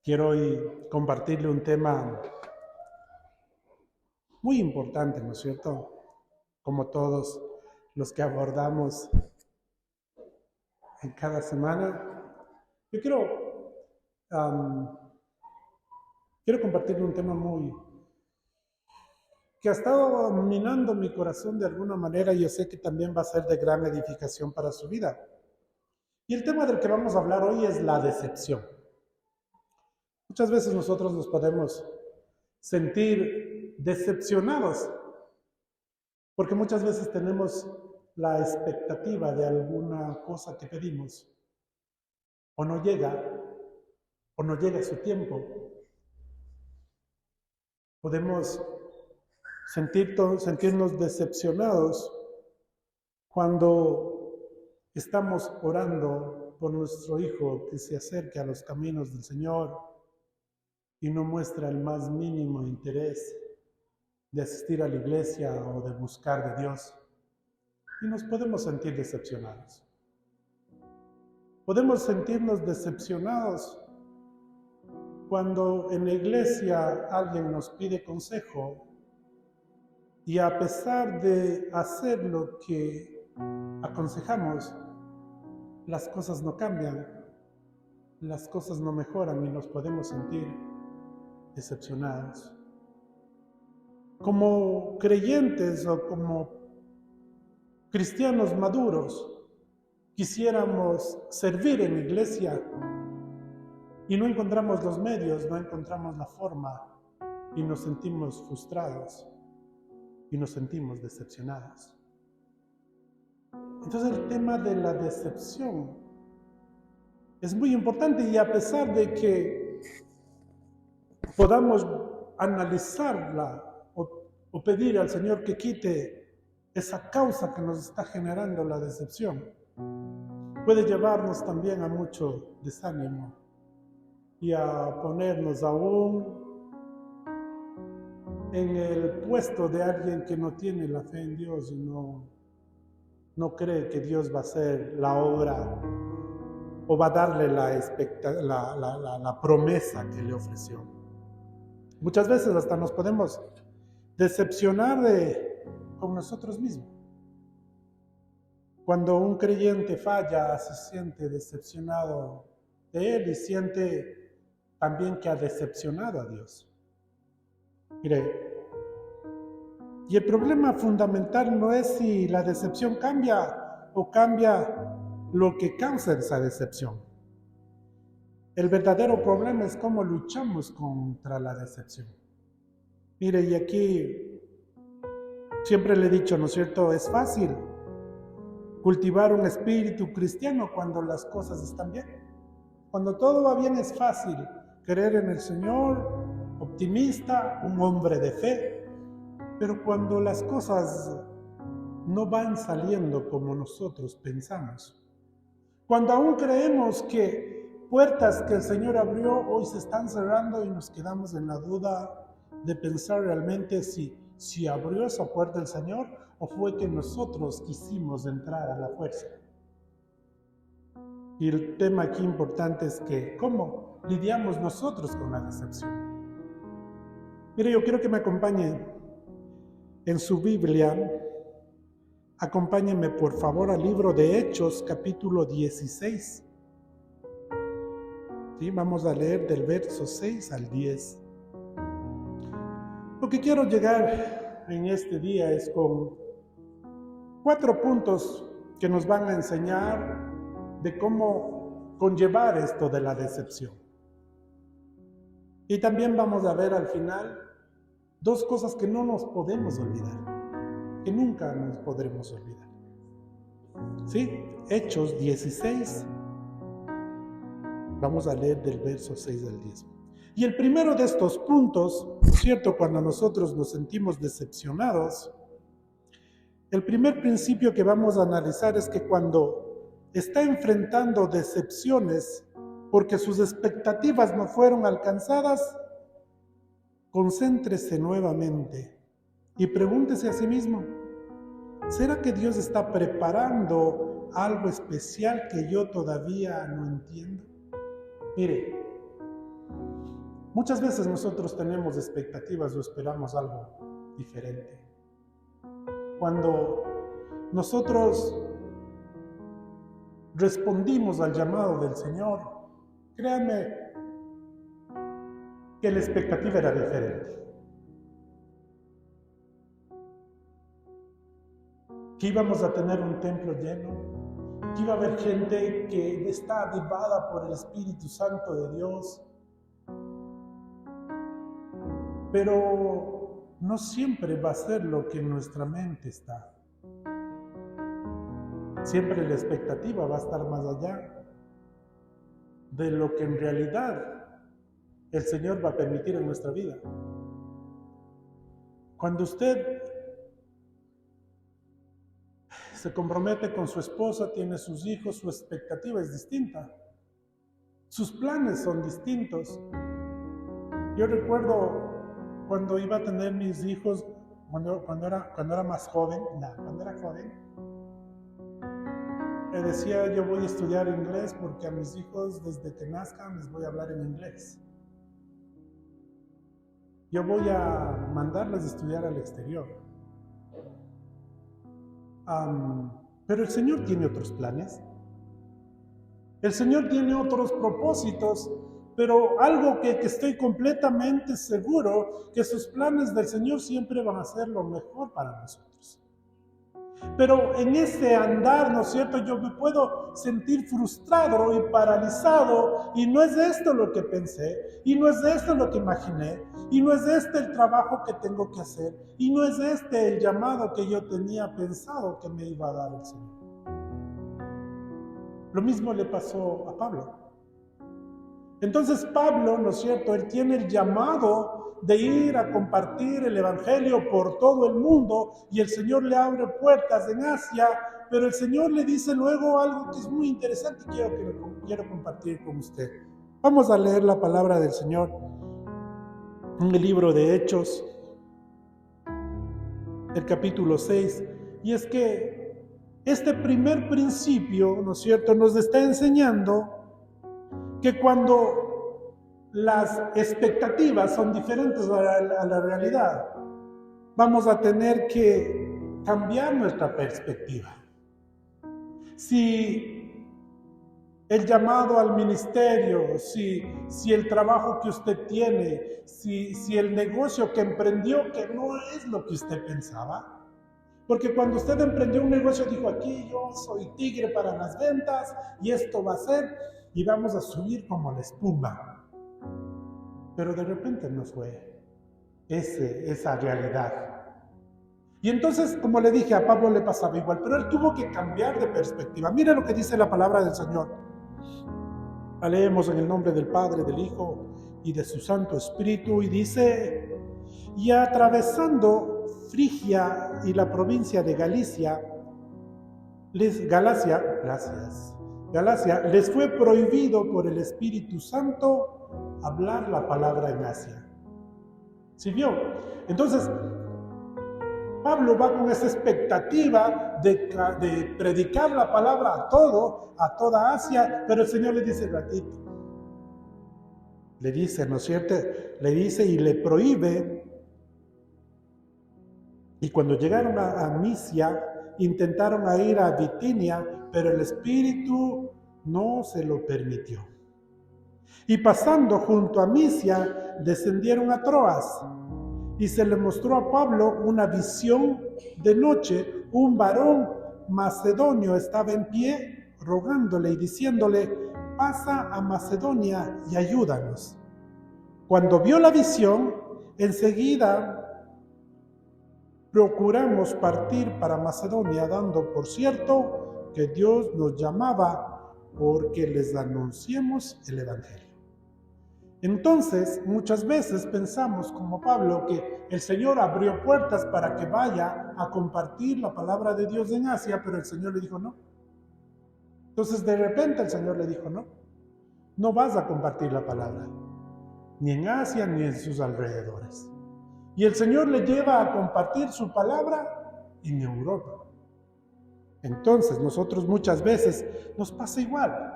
Quiero hoy compartirle un tema muy importante, ¿no es cierto? Como todos los que abordamos en cada semana. Yo quiero compartirle un tema que ha estado minando mi corazón de alguna manera y yo sé que también va a ser de gran edificación para su vida. Y el tema del que vamos a hablar hoy es la decepción. Muchas veces nosotros nos podemos sentir decepcionados porque muchas veces tenemos la expectativa de alguna cosa que pedimos o no llega su tiempo. Podemos sentirnos decepcionados cuando estamos orando por nuestro hijo que se acerque a los caminos del Señor y no muestra el más mínimo interés de asistir a la iglesia o de buscar de Dios. Y nos podemos sentir decepcionados. Podemos sentirnos decepcionados cuando en la iglesia alguien nos pide consejo y a pesar de hacer lo que aconsejamos, las cosas no cambian, las cosas no mejoran y nos podemos sentir decepcionados. Como creyentes o como cristianos maduros, quisiéramos servir en la iglesia y no encontramos los medios, no encontramos la forma y nos sentimos frustrados y nos sentimos decepcionados. Entonces el tema de la decepción es muy importante y a pesar de que podamos analizarla o pedir al Señor que quite esa causa que nos está generando la decepción, puede llevarnos también a mucho desánimo y a ponernos aún en el puesto de alguien que no tiene la fe en Dios y no cree que Dios va a hacer la obra o va a darle la promesa que le ofreció. Muchas veces hasta nos podemos decepcionar con nosotros mismos. Cuando un creyente falla, se siente decepcionado de él y siente también que ha decepcionado a Dios. Mire, y el problema fundamental no es si la decepción cambia o cambia lo que causa esa decepción. El verdadero problema es cómo luchamos contra la decepción. Mire, y aquí siempre le he dicho, ¿no es cierto? Es fácil cultivar un espíritu cristiano cuando las cosas están bien. Cuando todo va bien es fácil creer en el Señor, optimista, un hombre de fe. Pero cuando las cosas no van saliendo como nosotros pensamos, cuando aún creemos que puertas que el Señor abrió hoy se están cerrando y nos quedamos en la duda de pensar realmente si abrió esa puerta el Señor o fue que nosotros quisimos entrar a la fuerza. Y el tema aquí importante es que ¿cómo lidiamos nosotros con la decepción? Mire, yo quiero que me acompañen en su Biblia. Acompáñenme por favor al libro de Hechos, capítulo 16. ¿Sí? Vamos a leer del verso 6 al 10. Lo que quiero llegar en este día es con 4 puntos que nos van a enseñar de cómo conllevar esto de la decepción. Y también vamos a ver al final 2 cosas que no nos podemos olvidar, que nunca nos podremos olvidar. ¿Sí? Hechos 16. Vamos a leer del verso 6 al 10. Y el primero de estos puntos, ¿cierto? Cuando nosotros nos sentimos decepcionados, el primer principio que vamos a analizar es que cuando está enfrentando decepciones porque sus expectativas no fueron alcanzadas, concéntrese nuevamente y pregúntese a sí mismo, ¿será que Dios está preparando algo especial que yo todavía no entiendo? Mire, Muchas veces nosotros tenemos expectativas o esperamos algo diferente. Cuando nosotros respondimos al llamado del Señor, créanme que la expectativa era diferente. Que íbamos a tener un templo lleno, que iba a haber gente que está avivada por el Espíritu Santo de Dios. Pero no siempre va a ser lo que en nuestra mente está. Siempre la expectativa va a estar más allá de lo que en realidad el Señor va a permitir en nuestra vida. Cuando usted se compromete con su esposa, tiene sus hijos, su expectativa es distinta. Sus planes son distintos. Yo recuerdo cuando iba a tener mis hijos, cuando era más joven, cuando era joven, me decía, yo voy a estudiar inglés porque a mis hijos desde que nazcan les voy a hablar en inglés. Yo voy a mandarles a estudiar al exterior. Pero el Señor tiene otros planes. El Señor tiene otros propósitos, pero algo que estoy completamente seguro, que sus planes del Señor siempre van a ser lo mejor para nosotros. Pero en ese andar, ¿no es cierto?, yo me puedo sentir frustrado y paralizado, y no es esto lo que pensé, y no es esto lo que imaginé, y no es este el trabajo que tengo que hacer, y no es este el llamado que yo tenía pensado que me iba a dar el Señor. Lo mismo le pasó a Pablo. Entonces Pablo, ¿no es cierto?, él tiene el llamado de ir a compartir el Evangelio por todo el mundo, y el Señor le abre puertas en Asia, pero el Señor le dice luego algo que es muy interesante y quiero compartir con usted. Vamos a leer la palabra del Señor en el libro de Hechos, el capítulo 6, y es que este primer principio, ¿no es cierto?, nos está enseñando que cuando las expectativas son diferentes a la realidad, vamos a tener que cambiar nuestra perspectiva. Si el llamado al ministerio, si el trabajo que usted tiene, si el negocio que emprendió, que no es lo que usted pensaba, porque cuando usted emprendió un negocio dijo, aquí yo soy tigre para las ventas y esto va a ser, y vamos a subir como la espuma. Pero de repente no fue esa realidad. Y entonces, como le dije, a Pablo le pasaba igual, pero él tuvo que cambiar de perspectiva. Mira lo que dice la palabra del Señor. La leemos en el nombre del Padre, del Hijo y de su Santo Espíritu, y dice, y atravesando Frigia y la provincia de Galacia, les fue prohibido por el Espíritu Santo hablar la palabra en Asia. ¿Sí vio? Entonces, Pablo va con esa expectativa de predicar la palabra a toda Asia, pero el Señor le dice ratito. Le dice, ¿no es cierto? Le dice y le prohíbe. Y cuando llegaron a Misia, intentaron ir a Bitinia, pero el Espíritu no se lo permitió. Y pasando junto a Misia, descendieron a Troas. Y se le mostró a Pablo una visión de noche. Un varón macedonio estaba en pie, rogándole y diciéndole, pasa a Macedonia y ayúdanos. Cuando vio la visión, enseguida procuramos partir para Macedonia, dando por cierto que Dios nos llamaba porque les anunciemos el Evangelio. Entonces, muchas veces pensamos, como Pablo, que el Señor abrió puertas para que vaya a compartir la palabra de Dios en Asia, pero el Señor le dijo no. Entonces, de repente el Señor le dijo no vas a compartir la palabra, ni en Asia ni en sus alrededores. Y el Señor le lleva a compartir su palabra en Europa. Entonces, nosotros muchas veces nos pasa igual.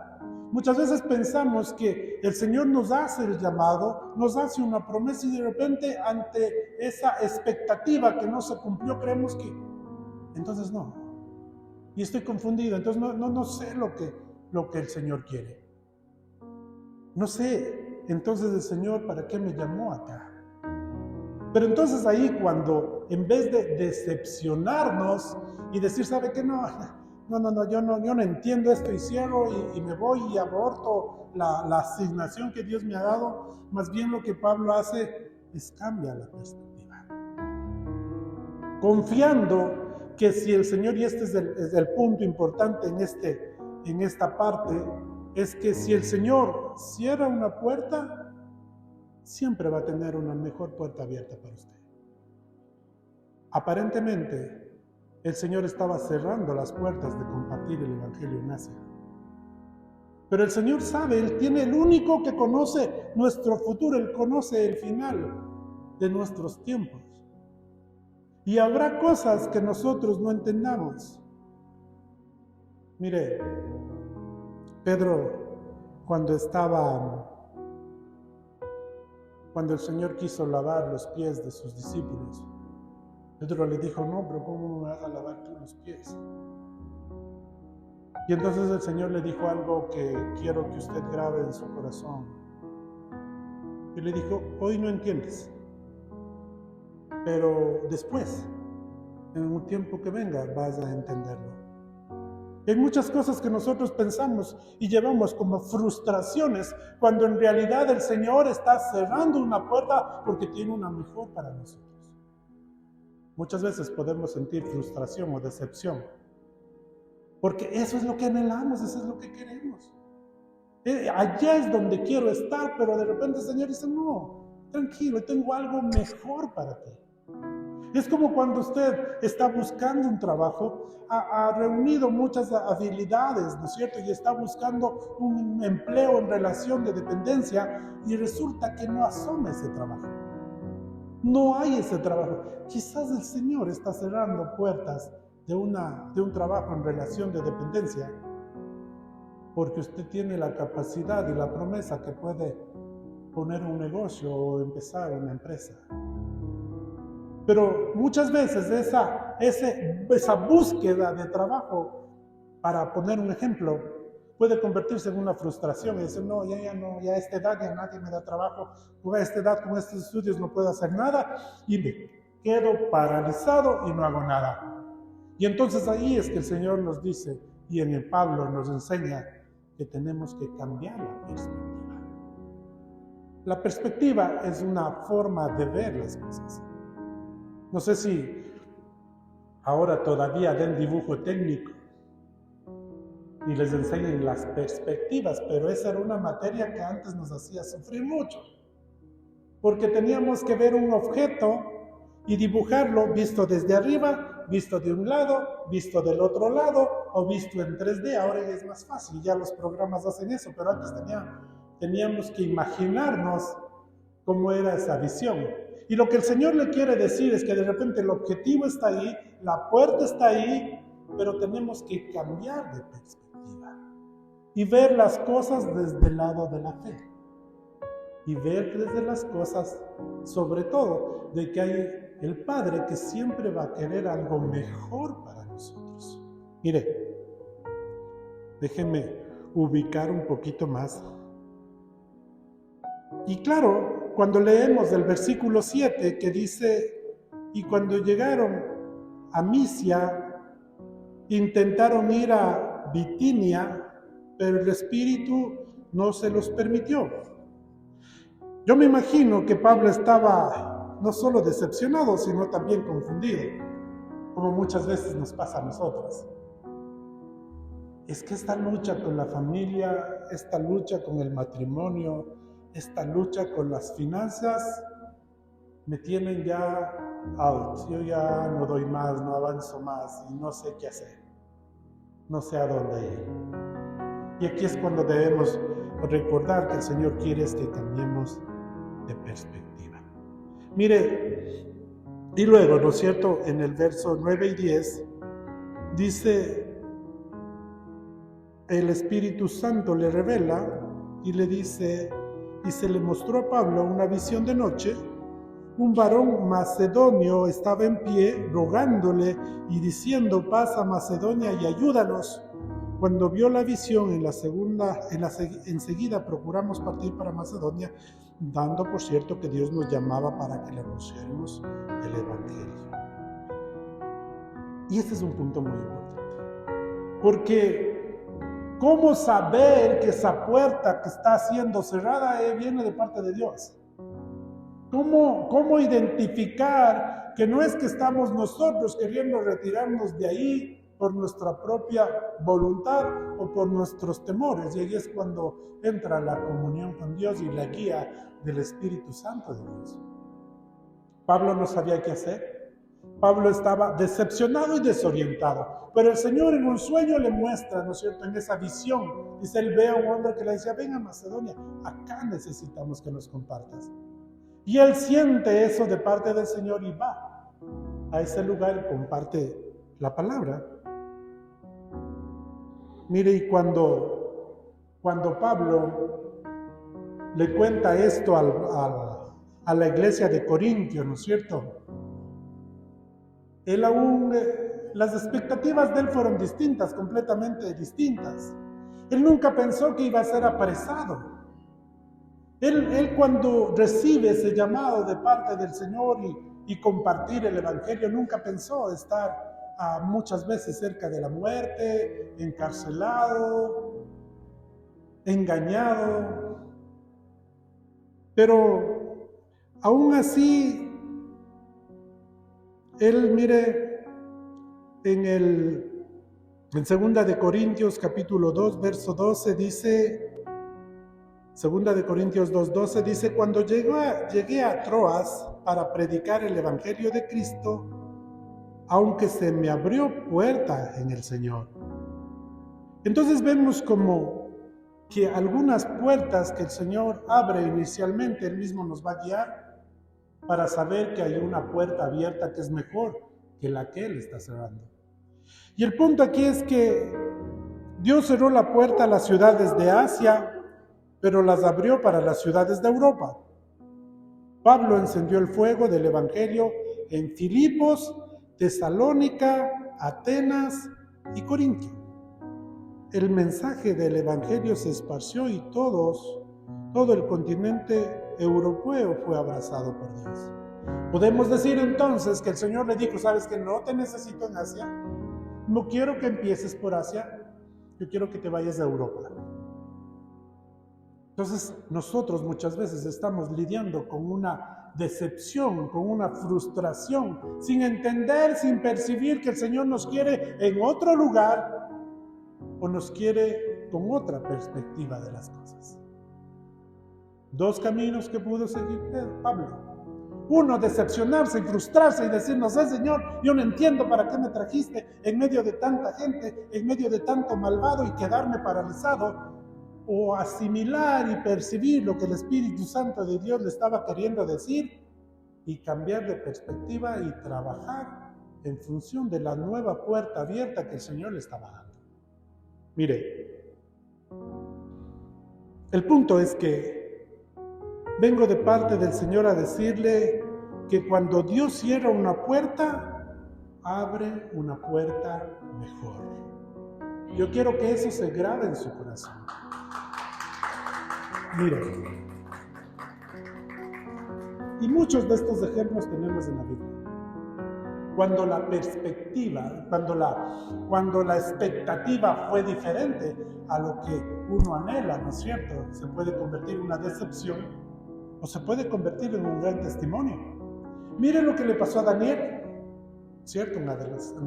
Muchas veces pensamos que el Señor nos hace el llamado, nos hace una promesa y de repente ante esa expectativa que no se cumplió creemos que entonces no. Y estoy confundido, entonces no sé lo que el Señor quiere. No sé, entonces el Señor, ¿para qué me llamó acá? Pero entonces ahí cuando, en vez de decepcionarnos y decir, ¿sabe qué? No, yo no entiendo esto y cierro y me voy y aborto la asignación que Dios me ha dado, más bien lo que Pablo hace es cambia la perspectiva. Confiando que si el Señor, y este es el punto importante en esta parte, es que si el Señor cierra una puerta, siempre va a tener una mejor puerta abierta para usted. Aparentemente, el Señor estaba cerrando las puertas de compartir el Evangelio en Asia. Pero el Señor sabe, Él tiene el único que conoce nuestro futuro, Él conoce el final de nuestros tiempos. Y habrá cosas que nosotros no entendamos. Mire, Pedro, cuando el Señor quiso lavar los pies de sus discípulos, Pedro le dijo, no, pero ¿cómo me vas a lavar tú los pies? Y entonces el Señor le dijo algo que quiero que usted grabe en su corazón. Y le dijo, hoy no entiendes, pero después, en un tiempo que venga, vas a entenderlo. Hay muchas cosas que nosotros pensamos y llevamos como frustraciones, cuando en realidad el Señor está cerrando una puerta porque tiene una mejor para nosotros. Muchas veces podemos sentir frustración o decepción, porque eso es lo que anhelamos, eso es lo que queremos. Allá es donde quiero estar, pero de repente el Señor dice, no, tranquilo, tengo algo mejor para ti. Es como cuando usted está buscando un trabajo, ha reunido muchas habilidades, ¿no es cierto? Y está buscando un empleo en relación de dependencia y resulta que no asoma ese trabajo. No hay ese trabajo. Quizás el Señor está cerrando puertas de un trabajo en relación de dependencia porque usted tiene la capacidad y la promesa que puede poner un negocio o empezar una empresa. Pero muchas veces esa búsqueda de trabajo, para poner un ejemplo, puede convertirse en una frustración y decir, no, ya a esta edad ya nadie me da trabajo, a esta edad con estos estudios no puedo hacer nada y me quedo paralizado y no hago nada. Y entonces ahí es que el Señor nos dice, y en el Pablo nos enseña que tenemos que cambiar la perspectiva. La perspectiva es una forma de ver las cosas. No sé si ahora todavía den dibujo técnico y les enseñen las perspectivas, pero esa era una materia que antes nos hacía sufrir mucho, porque teníamos que ver un objeto y dibujarlo visto desde arriba, visto de un lado, visto del otro lado o visto en 3D. Ahora ya es más fácil, ya los programas hacen eso, pero antes teníamos que imaginarnos cómo era esa visión. Y lo que el Señor le quiere decir es que de repente el objetivo está ahí, la puerta está ahí, pero tenemos que cambiar de perspectiva y ver las cosas desde el lado de la fe. Y ver desde las cosas, sobre todo, de que hay el Padre que siempre va a querer algo mejor para nosotros. Mire, déjenme ubicar un poquito más. Y claro, cuando leemos el versículo 7 que dice, y cuando llegaron a Misia, intentaron ir a Bitinia, pero el Espíritu no se los permitió. Yo me imagino que Pablo estaba no solo decepcionado, sino también confundido, como muchas veces nos pasa a nosotros. Es que esta lucha con la familia, esta lucha con el matrimonio, esta lucha con las finanzas, me tienen ya out. Yo ya no doy más, no avanzo más y no sé qué hacer. No sé a dónde ir. Y aquí es cuando debemos recordar que el Señor quiere que cambiemos de perspectiva. Mire, y luego, ¿no es cierto? En el verso 9 y 10 dice, el Espíritu Santo le revela y le dice, y se le mostró a Pablo una visión de noche. Un varón macedonio estaba en pie, rogándole y diciendo, pasa Macedonia y ayúdanos. Cuando vio la visión, enseguida procuramos partir para Macedonia, dando por cierto que Dios nos llamaba para que le anunciáramos el Evangelio. Y este es un punto muy importante, porque ¿cómo saber que esa puerta que está siendo cerrada viene de parte de Dios? ¿Cómo identificar que no es que estamos nosotros queriendo retirarnos de ahí por nuestra propia voluntad o por nuestros temores? Y ahí es cuando entra la comunión con Dios y la guía del Espíritu Santo de Dios. Pablo no sabía qué hacer. Pablo estaba decepcionado y desorientado, pero el Señor en un sueño le muestra, ¿no es cierto?, en esa visión. Dice, él ve a un hombre que le decía, ven a Macedonia, acá necesitamos que nos compartas. Y él siente eso de parte del Señor y va a ese lugar y comparte la palabra. Mire, y cuando Pablo le cuenta esto a la iglesia de Corintio, ¿no es cierto?, él aún, las expectativas de él fueron distintas, completamente distintas. Él nunca pensó que iba a ser apresado. Él cuando recibe ese llamado de parte del Señor y compartir el Evangelio, nunca pensó estar muchas veces cerca de la muerte, encarcelado, engañado. Pero aún así, él, mire, en 2 de Corintios capítulo 2, verso 12 dice, 2 de Corintios 2:12 dice, cuando llegué a Troas para predicar el Evangelio de Cristo, aunque se me abrió puerta en el Señor. Entonces vemos como que algunas puertas que el Señor abre inicialmente, Él mismo nos va a guiar para saber que hay una puerta abierta que es mejor que la que Él está cerrando. Y el punto aquí es que Dios cerró la puerta a las ciudades de Asia, pero las abrió para las ciudades de Europa. Pablo encendió el fuego del Evangelio en Filipos, Tesalónica, Atenas y Corintio. El mensaje del Evangelio se esparció y todo el continente europeo fue abrazado por Dios. Podemos decir entonces que el Señor le dijo, ¿sabes que no te necesito en Asia? No quiero que empieces por Asia, yo quiero que te vayas a Europa. Entonces nosotros muchas veces estamos lidiando con una decepción, con una frustración, sin entender, sin percibir que el Señor nos quiere en otro lugar o nos quiere con otra perspectiva de las cosas. Dos caminos que pudo seguir Pablo. Uno, decepcionarse y frustrarse y decir, no sé, Señor, yo no entiendo para qué me trajiste en medio de tanta gente, en medio de tanto malvado y quedarme paralizado. O asimilar y percibir lo que el Espíritu Santo de Dios le estaba queriendo decir y cambiar de perspectiva y trabajar en función de la nueva puerta abierta que el Señor le estaba dando. Mire, el punto es que vengo de parte del Señor a decirle que cuando Dios cierra una puerta, abre una puerta mejor. Yo quiero que eso se grabe en su corazón. Mire, y muchos de estos ejemplos tenemos en la Biblia. Cuando la perspectiva, cuando la expectativa fue diferente a lo que uno anhela, ¿no es cierto? Se puede convertir en una decepción o se puede convertir en un gran testimonio. Mire lo que le pasó a Daniel, ¿cierto? Un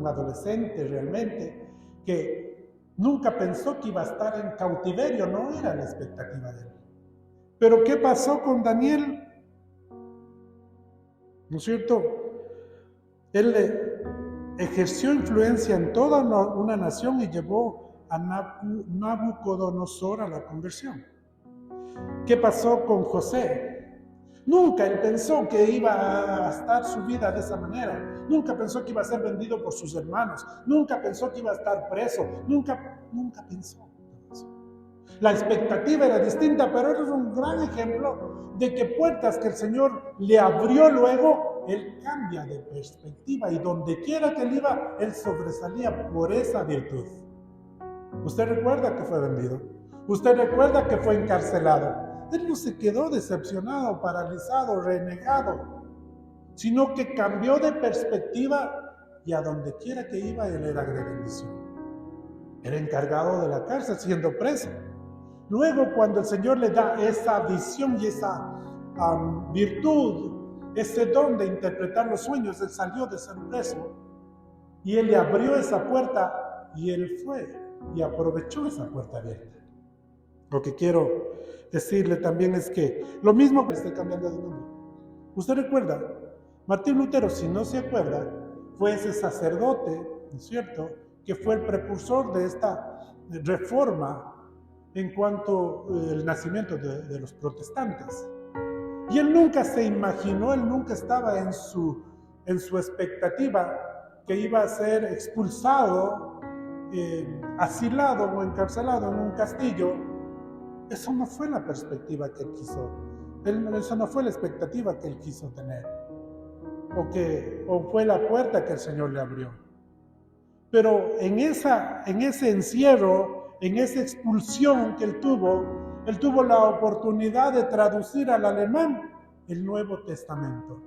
adolescente realmente que nunca pensó que iba a estar en cautiverio, no era la expectativa de él. Pero ¿qué pasó con Daniel? ¿No es cierto? Él ejerció influencia en toda una nación y llevó a Nabucodonosor a la conversión. ¿Qué pasó con José? Nunca él pensó que iba a estar su vida de esa manera. Nunca pensó que iba a ser vendido por sus hermanos. Nunca pensó que iba a estar preso. Nunca pensó. La expectativa era distinta, pero es un gran ejemplo de que puertas que el Señor le abrió luego, Él cambia de perspectiva y donde quiera que Él iba, Él sobresalía por esa virtud. Usted recuerda que fue vendido. Usted recuerda que fue encarcelado. Él no se quedó decepcionado, paralizado, renegado, sino que cambió de perspectiva y a donde quiera que iba, Él era de bendición. Era encargado de la cárcel siendo preso. Luego, cuando el Señor le da esa visión y esa virtud, ese don de interpretar los sueños, Él salió de ser preso y Él le abrió esa puerta y Él fue y aprovechó esa puerta abierta. Lo que quiero decirle también es que lo mismo que estoy cambiando de nombre. Usted recuerda, Martín Lutero, si no se acuerda, fue ese sacerdote, ¿no es cierto?, que fue el precursor de esta reforma en cuanto al nacimiento de los protestantes. Y él nunca se imaginó, él nunca estaba en su expectativa que iba a ser expulsado, asilado o encarcelado en un castillo. Eso no fue la perspectiva que él quiso, eso no fue la expectativa que él quiso tener, o fue la puerta que el Señor le abrió. Pero en ese encierro, en esa expulsión que él tuvo la oportunidad de traducir al alemán el Nuevo Testamento.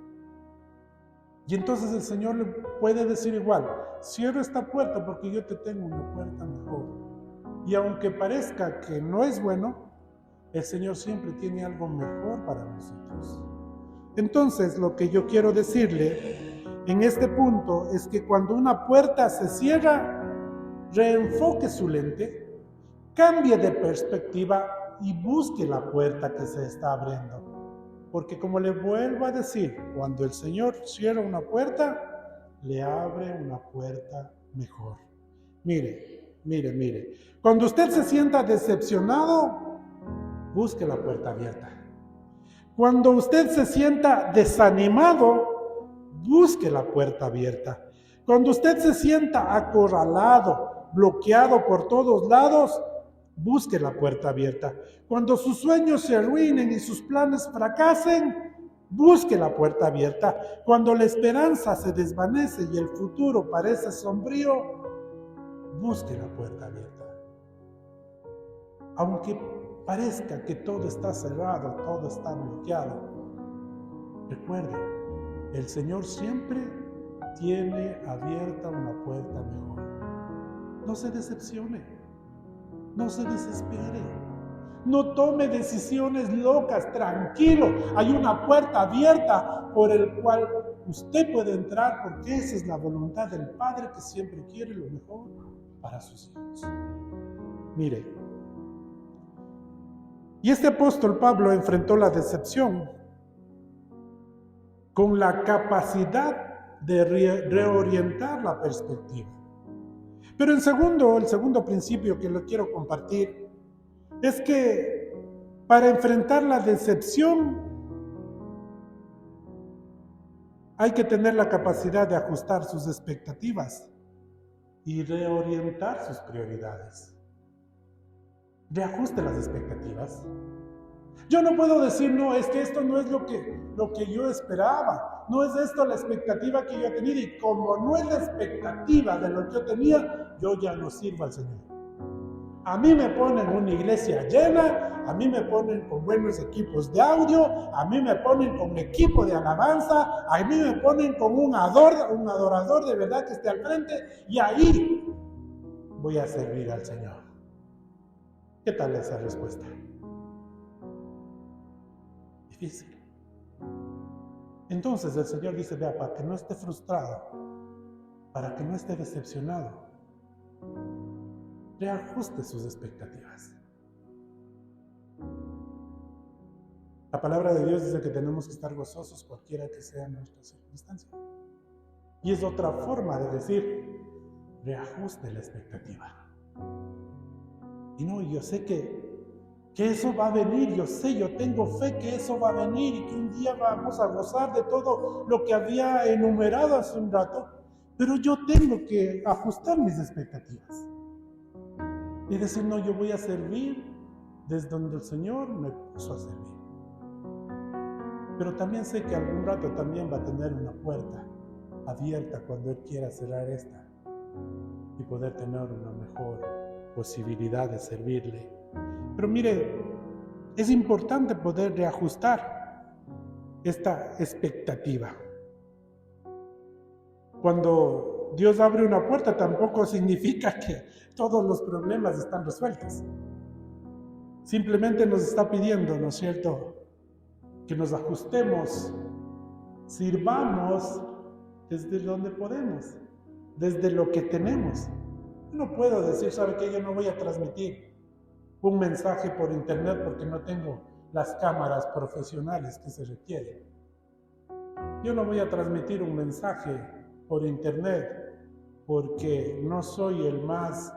Y entonces el Señor le puede decir igual, cierra esta puerta porque yo te tengo una puerta mejor. Y aunque parezca que no es bueno, el Señor siempre tiene algo mejor para nosotros. Entonces, lo que yo quiero decirle en este punto es que cuando una puerta se cierra, reenfoque su lente, cambie de perspectiva y busque la puerta que se está abriendo. Porque como le vuelvo a decir, cuando el Señor cierra una puerta, le abre una puerta mejor. Mire. Cuando usted se sienta decepcionado, busque la puerta abierta. Cuando usted se sienta desanimado, busque la puerta abierta. Cuando usted se sienta acorralado, bloqueado por todos lados, busque la puerta abierta. Cuando sus sueños se arruinen y sus planes fracasen, busque la puerta abierta. Cuando la esperanza se desvanece y el futuro parece sombrío, busque la puerta abierta. Aunque parezca que todo está cerrado, todo está bloqueado, recuerde, el Señor siempre tiene abierta una puerta mejor. No se decepcione, no se desespere, no tome decisiones locas, tranquilo. Hay una puerta abierta por el cual usted puede entrar, porque esa es la voluntad del Padre que siempre quiere lo mejor para sus hijos. Mire, y este apóstol Pablo enfrentó la decepción con la capacidad de reorientar la perspectiva. Pero el segundo principio que le quiero compartir es que para enfrentar la decepción hay que tener la capacidad de ajustar sus expectativas y reorientar sus prioridades. Reajuste las expectativas. Yo no puedo decir, no, es que esto no es lo que yo esperaba, no es esto la expectativa que yo tenía, y como no es la expectativa de lo que yo tenía, yo ya no sirvo al Señor. A mí me ponen una iglesia llena, a mí me ponen con buenos equipos de audio, a mí me ponen con equipo de alabanza, a mí me ponen con un adorador de verdad que esté al frente, y ahí voy a servir al Señor. ¿Qué tal esa respuesta? Difícil. Entonces el Señor dice, vea, para que no esté frustrado, para que no esté decepcionado, reajuste sus expectativas. La palabra de Dios dice que tenemos que estar gozosos cualquiera que sea nuestra circunstancia. Y es otra forma de decir, reajuste la expectativa. Y no, yo sé que eso va a venir, yo tengo fe que eso va a venir y que un día vamos a gozar de todo lo que había enumerado hace un rato, pero yo tengo que ajustar mis expectativas y decir, no, yo voy a servir desde donde el Señor me puso a servir. Pero también sé que algún rato también va a tener una puerta abierta cuando Él quiera cerrar esta y poder tener una mejor posibilidad de servirle. Pero mire, es importante poder reajustar esta expectativa. Cuando Dios abre una puerta, tampoco significa que todos los problemas están resueltos. Simplemente nos está pidiendo, ¿no es cierto?, que nos ajustemos, sirvamos desde donde podemos, desde lo que tenemos. No puedo decir, ¿sabe qué? Yo no voy a transmitir un mensaje por internet porque no tengo las cámaras profesionales que se requieren. Yo no voy a transmitir un mensaje por internet porque no soy el más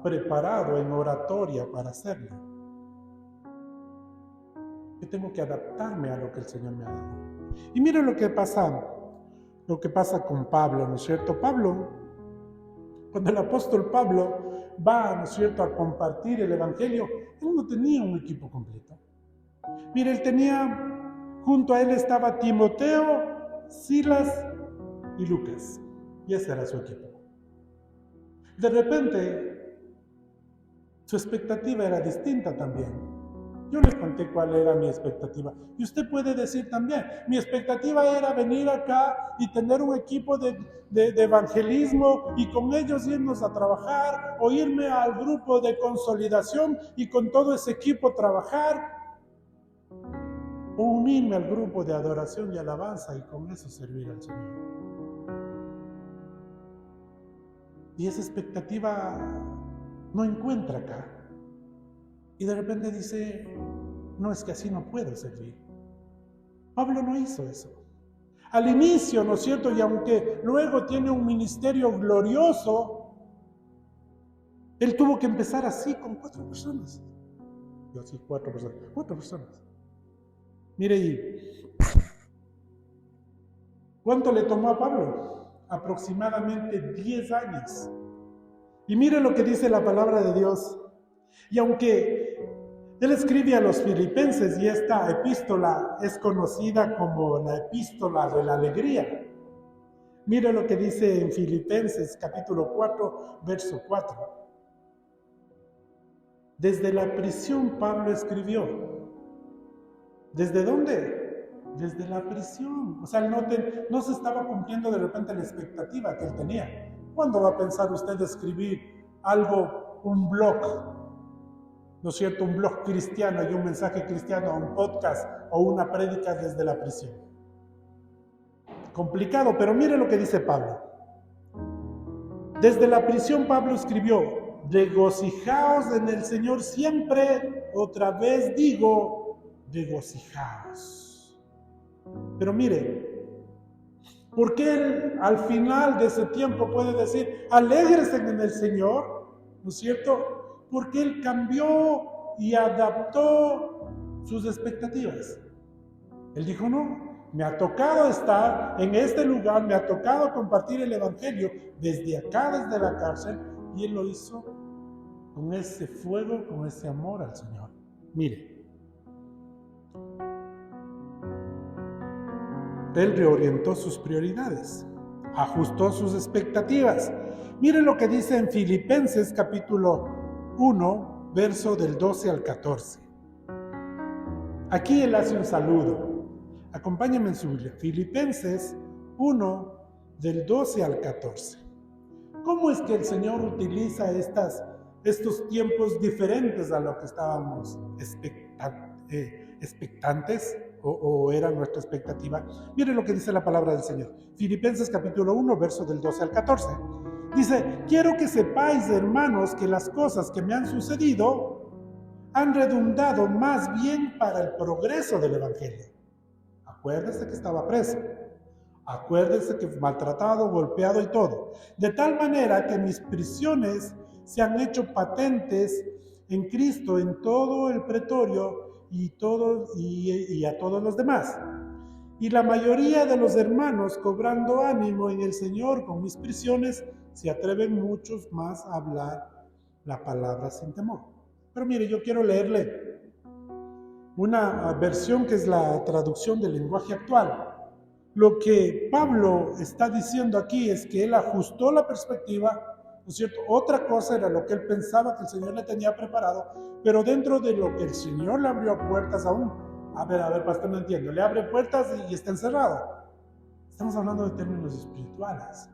preparado en oratoria para hacerlo. Yo tengo que adaptarme a lo que el Señor me ha dado. Y mira lo que pasa con Pablo, ¿no es cierto? Pablo, cuando el apóstol Pablo va, ¿no es cierto?, a compartir el evangelio, él no tenía un equipo completo. Mira, él tenía, junto a él estaba Timoteo, Silas y Lucas, y ese era su equipo. De repente, su expectativa era distinta también. Yo les conté cuál era mi expectativa. Y usted puede decir también, mi expectativa era venir acá y tener un equipo de evangelismo y con ellos irnos a trabajar o irme al grupo de consolidación y con todo ese equipo trabajar o unirme al grupo de adoración y alabanza y con eso servir al Señor. Y esa expectativa no encuentra acá. Y de repente dice, no, es que así no puedo servir. Pablo no hizo eso. Al inicio, ¿no es cierto? Y aunque luego tiene un ministerio glorioso, él tuvo que empezar así con 4 personas. Yo así, 4 personas. Mire, ¿y cuánto le tomó a Pablo? Aproximadamente 10 años. Y mire lo que dice la palabra de Dios. Y aunque él escribe a los filipenses y esta epístola es conocida como la epístola de la alegría, mire lo que dice en Filipenses capítulo 4, verso 4. Desde la prisión Pablo escribió. ¿Desde dónde? Desde la prisión. O sea, no se estaba cumpliendo de repente la expectativa que él tenía. ¿Cuándo va a pensar usted escribir algo, un blog? ¿No es cierto? Un blog cristiano y un mensaje cristiano, un podcast o una prédica desde la prisión. Complicado, pero mire lo que dice Pablo. Desde la prisión Pablo escribió, regocijaos en el Señor siempre, otra vez digo, regocijaos. Pero mire, ¿por qué él al final de ese tiempo puede decir, alégrese en el Señor? ¿No es cierto? Porque él cambió y adaptó sus expectativas. Él dijo, no, me ha tocado estar en este lugar, me ha tocado compartir el evangelio desde acá, desde la cárcel, y él lo hizo con ese fuego, con ese amor al Señor. Mire, él reorientó sus prioridades, ajustó sus expectativas. Mire lo que dice en Filipenses capítulo 1, verso del 12 al 14. Aquí él hace un saludo. Acompáñenme en su Biblia. Filipenses 1, del 12 al 14. ¿Cómo es que el Señor utiliza estos tiempos diferentes a lo que estábamos expectantes o era nuestra expectativa? Mire lo que dice la palabra del Señor. Filipenses capítulo 1, verso del 12 al 14. Dice, quiero que sepáis, hermanos, que las cosas que me han sucedido han redundado más bien para el progreso del evangelio. Acuérdese que estaba preso. Acuérdese que maltratado, golpeado y todo. De tal manera que mis prisiones se han hecho patentes en Cristo, en todo el pretorio y a todos los demás. Y la mayoría de los hermanos, cobrando ánimo en el Señor con mis prisiones, se atreven muchos más a hablar la palabra sin temor. Pero mire, yo quiero leerle una versión que es la traducción del lenguaje actual. Lo que Pablo está diciendo aquí es que él ajustó la perspectiva, ¿no es cierto? Otra cosa era lo que él pensaba que el Señor le tenía preparado, pero dentro de lo que el Señor le abrió puertas aún. A ver, pastor, no entiendo. Le abre puertas y está encerrado. Estamos hablando de términos espirituales,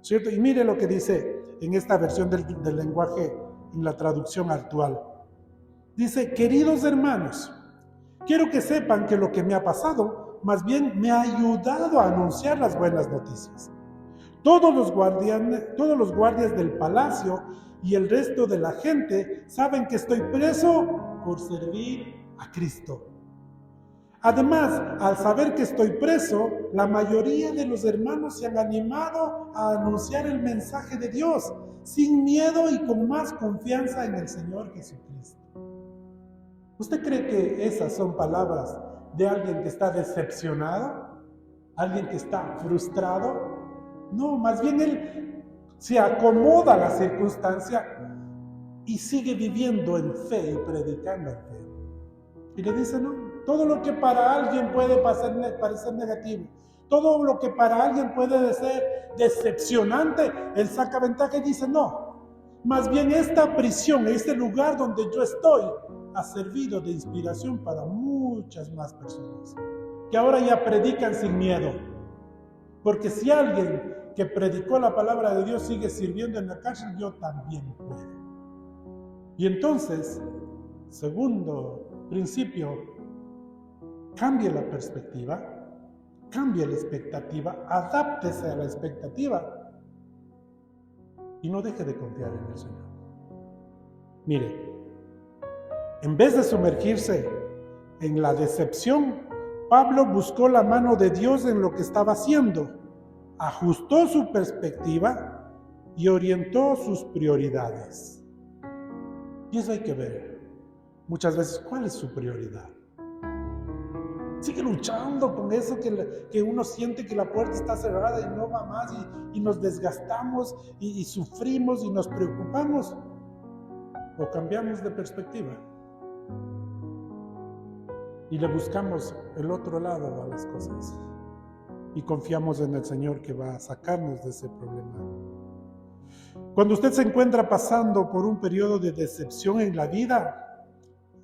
¿cierto? Y mire lo que dice en esta versión del lenguaje, en la traducción actual. Dice: queridos hermanos, quiero que sepan que lo que me ha pasado, más bien me ha ayudado a anunciar las buenas noticias. Todos los guardias del palacio y el resto de la gente saben que estoy preso por servir a Cristo. Además, al saber que estoy preso, la mayoría de los hermanos se han animado a anunciar el mensaje de Dios sin miedo y con más confianza en el Señor Jesucristo. ¿Usted cree que esas son palabras de alguien que está decepcionado? ¿Alguien que está frustrado? No, más bien él se acomoda a la circunstancia y sigue viviendo en fe y predicando en fe. Y le dice: no, todo lo que para alguien puede parecer negativo, todo lo que para alguien puede ser decepcionante, él saca ventaja y dice: no, más bien esta prisión, este lugar donde yo estoy, ha servido de inspiración para muchas más personas, que ahora ya predican sin miedo. Porque si alguien que predicó la palabra de Dios sigue sirviendo en la cárcel, yo también puedo. Y entonces, segundo principio, cambie la perspectiva, cambie la expectativa, adáptese a la expectativa y no deje de confiar en el Señor. Mire, en vez de sumergirse en la decepción, Pablo buscó la mano de Dios en lo que estaba haciendo, ajustó su perspectiva y orientó sus prioridades. Y eso hay que ver muchas veces cuál es su prioridad. Sigue luchando con eso que uno siente que la puerta está cerrada y no va más, y nos desgastamos y sufrimos y nos preocupamos, o cambiamos de perspectiva y le buscamos el otro lado a las cosas y confiamos en el Señor que va a sacarnos de ese problema. Cuando usted se encuentra pasando por un periodo de decepción en la vida,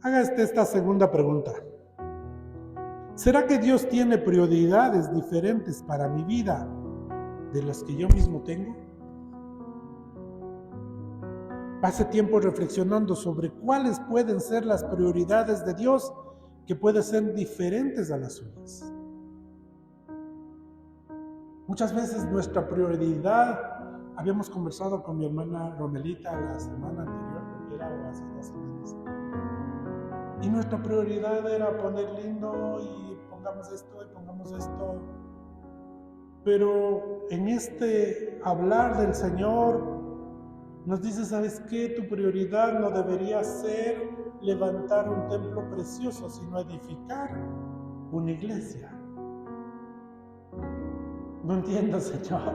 haga esta segunda pregunta: ¿será que Dios tiene prioridades diferentes para mi vida de las que yo mismo tengo? Pase tiempo reflexionando sobre cuáles pueden ser las prioridades de Dios que pueden ser diferentes a las suyas. Muchas veces nuestra prioridad, habíamos conversado con mi hermana Romelita la semana anterior, o hace 2 semanas, y nuestra prioridad era poner lindo y pongamos esto, pero en este hablar del Señor nos dice: ¿sabes qué? Tu prioridad no debería ser levantar un templo precioso, sino edificar una iglesia. No entiendo, Señor.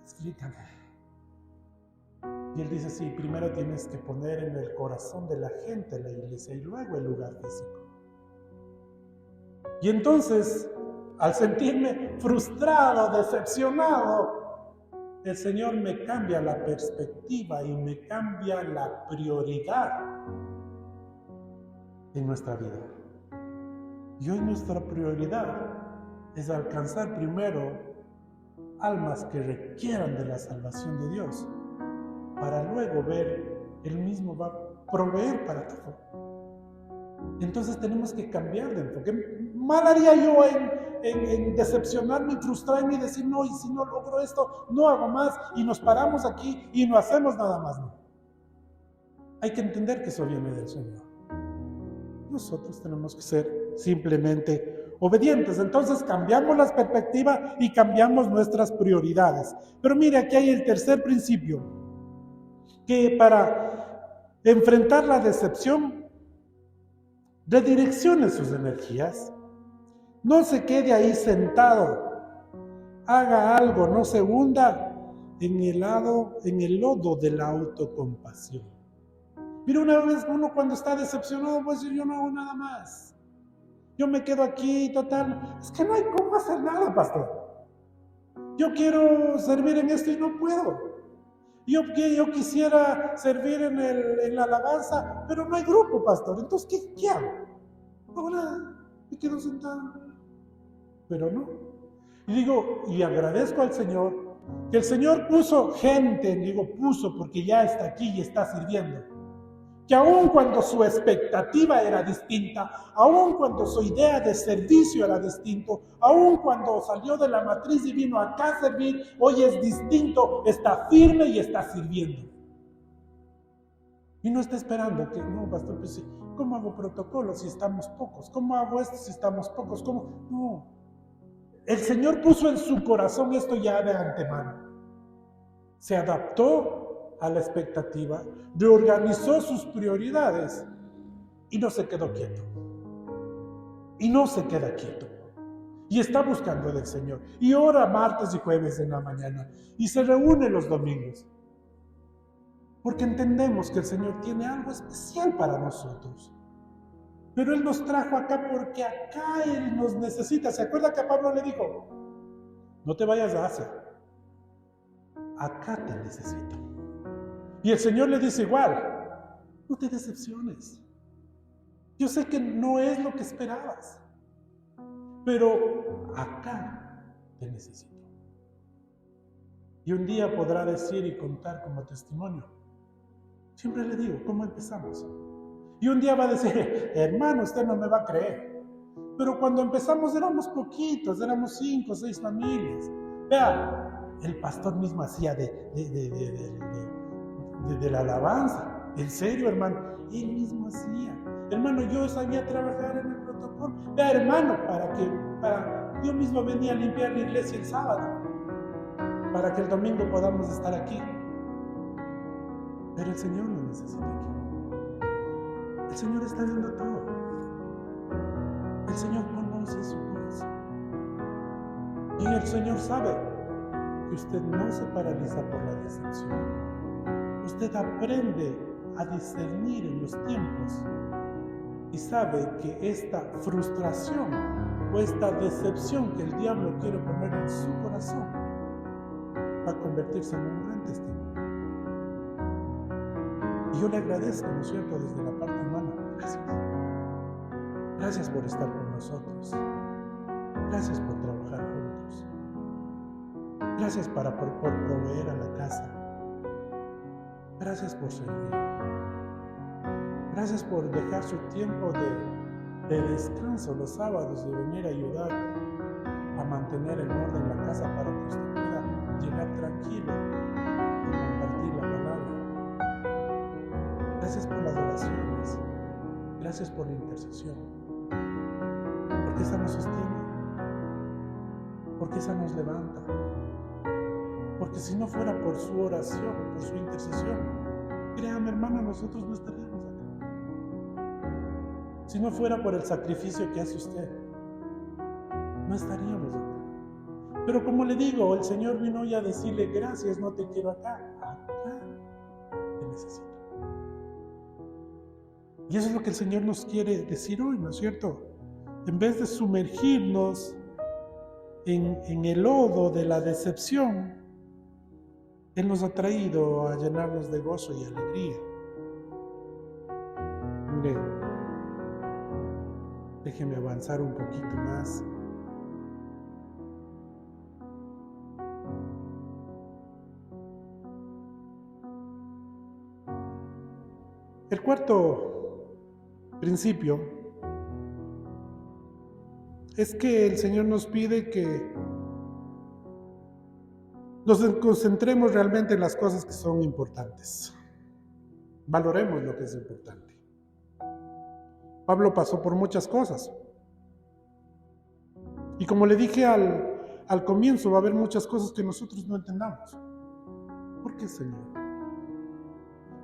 Explícame. Y Él dice: sí, primero tienes que poner en el corazón de la gente la iglesia y luego el lugar físico. Y entonces, al sentirme frustrado, decepcionado, el Señor me cambia la perspectiva y me cambia la prioridad en nuestra vida. Y hoy nuestra prioridad es alcanzar primero almas que requieran de la salvación de Dios, para luego ver, Él mismo va a proveer para todo. Entonces tenemos que cambiar de enfoque. Mal haría yo en decepcionarme y frustrarme y decir: no, y si no logro esto, no hago más, y nos paramos aquí y no hacemos nada más. No. Hay que entender que eso viene del Señor. Nosotros tenemos que ser simplemente obedientes. Entonces cambiamos la perspectiva y cambiamos nuestras prioridades. Pero mire, aquí hay el tercer principio, que para enfrentar la decepción, redireccione sus energías. No se quede ahí sentado. Haga algo, no se hunda en el lodo de la autocompasión. Pero una vez uno cuando está decepcionado puede decir, yo no hago nada más. Yo me quedo aquí, total. Es que no hay cómo hacer nada, pastor. Yo quiero servir en esto y no puedo. Yo quisiera servir en la alabanza, pero no hay grupo, pastor. Entonces, ¿qué hago? Ahora me quedo sentado. Pero no. Y digo, y agradezco al Señor, que el Señor puso gente, digo puso porque ya está aquí y está sirviendo. Que aun cuando su expectativa era distinta, aun cuando su idea de servicio era distinto, aun cuando salió de la matriz y vino acá a servir, hoy es distinto, está firme y está sirviendo. Y no está esperando que, no, pastor, pues, ¿cómo hago protocolo si estamos pocos? ¿Cómo hago esto si estamos pocos? ¿Cómo? No. El Señor puso en su corazón esto ya de antemano. Se adaptó a la expectativa, reorganizó sus prioridades y no se quedó quieto. Y no se queda quieto. Y está buscando del Señor. Y ora martes y jueves en la mañana. Y se reúne los domingos. Porque entendemos que el Señor tiene algo especial para nosotros. Pero Él nos trajo acá porque acá Él nos necesita. ¿Se acuerda que a Pablo le dijo? No te vayas a Asia. Acá te necesito. Y el Señor le dice igual, no te decepciones. Yo sé que no es lo que esperabas, pero acá te necesito. Y un día podrá decir y contar como testimonio. Siempre le digo, ¿cómo empezamos? Y un día va a decir, hermano, usted no me va a creer. Pero cuando empezamos éramos poquitos, éramos 5 o 6 familias. Vea, el pastor mismo hacía de la alabanza. En serio, hermano, él mismo hacía. Hermano, yo sabía trabajar en el protocolo. Vea, hermano, yo mismo venía a limpiar la iglesia el sábado, para que el domingo podamos estar aquí. Pero el Señor no necesita aquí. El Señor está viendo todo. El Señor conoce su corazón. Y el Señor sabe que usted no se paraliza por la decepción. Usted aprende a discernir en los tiempos y sabe que esta frustración o esta decepción que el diablo quiere poner en su corazón va a convertirse en un gran testimonio. Y yo le agradezco, ¿no es cierto?, desde la parte humana. Gracias. Gracias por estar con nosotros. Gracias por trabajar juntos. Gracias por proveer a la casa. Gracias por servir. Gracias por dejar su tiempo de descanso los sábados, de venir a ayudar a mantener en orden la casa para que usted pueda llegar tranquilo a compartir la palabra. Gracias por las oraciones. Gracias por la intercesión. Porque esa nos sostiene. Porque esa nos levanta. Porque si no fuera por su oración, por su intercesión, créame, hermano, nosotros no estaríamos acá. Si no fuera por el sacrificio que hace usted, no estaríamos acá. Pero como le digo, el Señor vino hoy a decirle, gracias, no te quiero acá. Acá te necesito. Y eso es lo que el Señor nos quiere decir hoy, ¿no es cierto? En vez de sumergirnos en el lodo de la decepción, Él nos ha traído a llenarnos de gozo y alegría. Mire, déjeme avanzar un poquito más. El cuarto principio es que el Señor nos pide que nos concentremos realmente en las cosas que son importantes. Valoremos lo que es importante. Pablo pasó por muchas cosas. Y como le dije al comienzo, va a haber muchas cosas que nosotros no entendamos. ¿Por qué, Señor?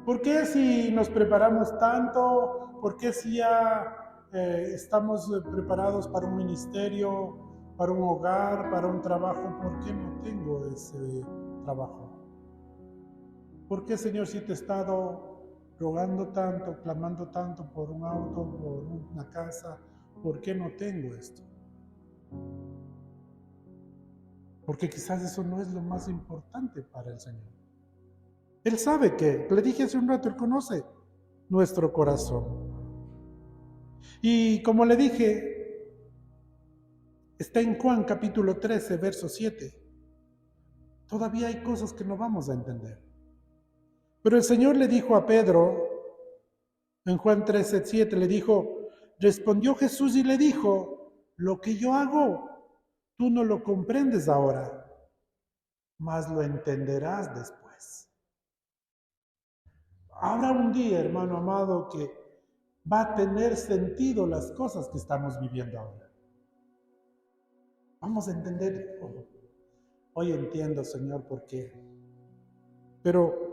¿Por qué si nos preparamos tanto? ¿Por qué si ya estamos preparados para un ministerio, para un hogar, para un trabajo? ¿Por qué no tengo ese trabajo? ¿Por qué, Señor, si te he estado rogando tanto, clamando tanto por un auto, por una casa, ¿por qué no tengo esto? Porque quizás eso no es lo más importante para el Señor. Él sabe que, le dije hace un rato, Él conoce nuestro corazón. Y como le dije, está en Juan capítulo 13, verso 7. Todavía hay cosas que no vamos a entender. Pero el Señor le dijo a Pedro, en Juan 13, 7, le dijo, respondió Jesús y le dijo, lo que yo hago, tú no lo comprendes ahora, mas lo entenderás después. Habrá un día, hermano amado, que va a tener sentido las cosas que estamos viviendo ahora. Vamos a entender, hoy entiendo, Señor, por qué, pero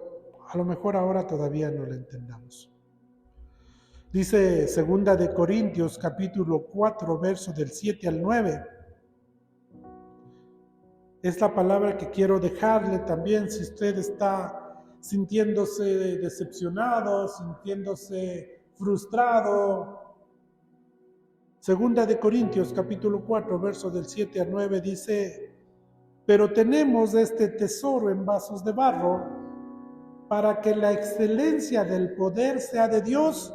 a lo mejor ahora todavía no lo entendamos. Dice 2 de Corintios capítulo 4, verso del 7 al 9. Es la palabra que quiero dejarle también si usted está sintiéndose decepcionado, sintiéndose frustrado. 2 de Corintios capítulo 4, verso del 7 al 9 dice, pero tenemos este tesoro en vasos de barro para que la excelencia del poder sea de Dios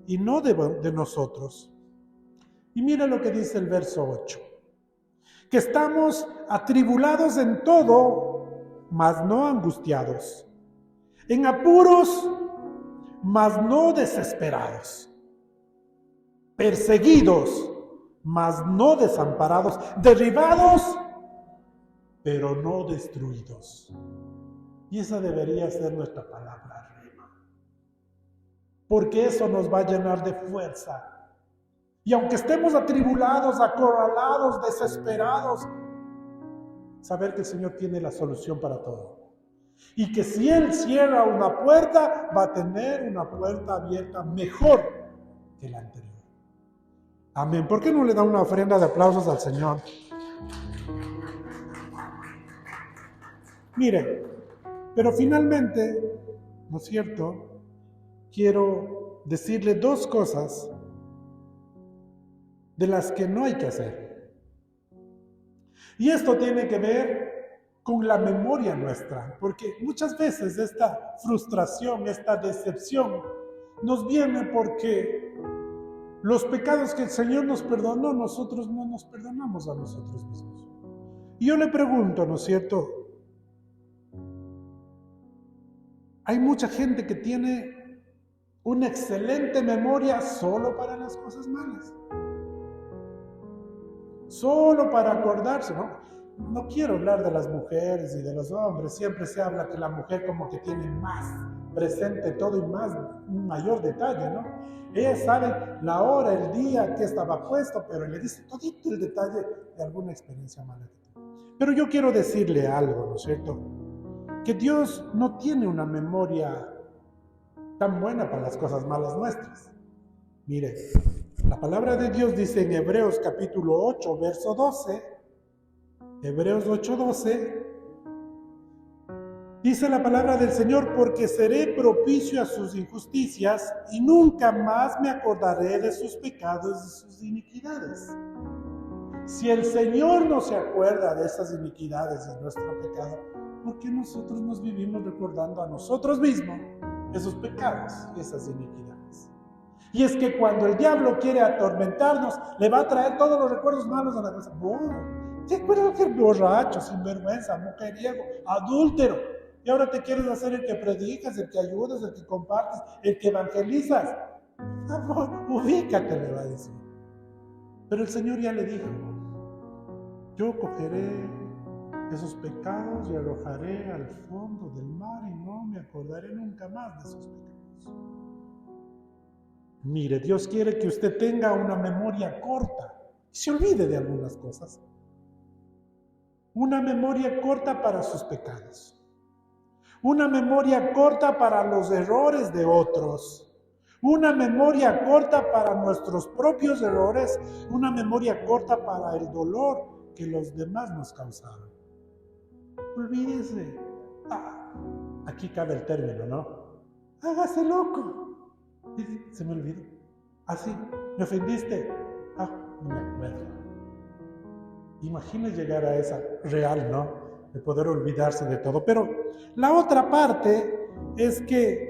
y no de nosotros. Y mira lo que dice el verso 8. Que estamos atribulados en todo, mas no angustiados. En apuros, mas no desesperados. Perseguidos, mas no desamparados. Derribados, pero no destruidos. Y esa debería ser nuestra palabra, rema. Porque eso nos va a llenar de fuerza. Y aunque estemos atribulados, acorralados, desesperados, saber que el Señor tiene la solución para todo. Y que si Él cierra una puerta, va a tener una puerta abierta mejor que la anterior. Amén. ¿Por qué no le da una ofrenda de aplausos al Señor? Mire, pero finalmente, ¿no es cierto? Quiero decirle dos cosas de las que no hay que hacer. Y esto tiene que ver con la memoria nuestra, porque muchas veces esta frustración, esta decepción nos viene porque los pecados que el Señor nos perdonó, nosotros no nos perdonamos a nosotros mismos. Y yo le pregunto, ¿no es cierto? Hay mucha gente que tiene una excelente memoria solo para las cosas malas. Solo para acordarse, ¿no? No quiero hablar de las mujeres y de los hombres. Siempre se habla que la mujer como que tiene más presente todo y más, un mayor detalle, ¿no? Ella sabe la hora, el día, que estaba puesto, pero le dice todito el detalle de alguna experiencia mala que tuvo. Pero yo quiero decirle algo, ¿no es cierto? Que Dios no tiene una memoria tan buena para las cosas malas nuestras. Mire, la palabra de Dios dice en Hebreos capítulo 8, verso 12, Hebreos 8, 12, dice la palabra del Señor, porque seré propicio a sus injusticias y nunca más me acordaré de sus pecados y de sus iniquidades. Si el Señor no se acuerda de esas iniquidades y nuestro pecado, ¿por qué nosotros nos vivimos recordando a nosotros mismos esos pecados y esas iniquidades? Y es que cuando el diablo quiere atormentarnos, le va a traer todos los recuerdos malos a la cabeza. ¿Te acuerdas que el borracho, sinvergüenza, mujeriego, adúltero? Y ahora te quieres hacer el que predicas, el que ayudas, el que compartes, el que evangelizas. Por favor, ubícate, le va a decir. Pero el Señor ya le dijo, yo cogeré esos pecados y arrojaré al fondo del mar y no me acordaré nunca más de esos pecados. Mire, Dios quiere que usted tenga una memoria corta y se olvide de algunas cosas. Una memoria corta para sus pecados. Una memoria corta para los errores de otros. Una memoria corta para nuestros propios errores. Una memoria corta para el dolor que los demás nos causaron. Olvídese. Aquí cabe el término, ¿no? hágase loco. Y se me olvidó. Así, me ofendiste. No me acuerdo. Imagina llegar a esa real, ¿no? De poder olvidarse de todo. Pero la otra parte es que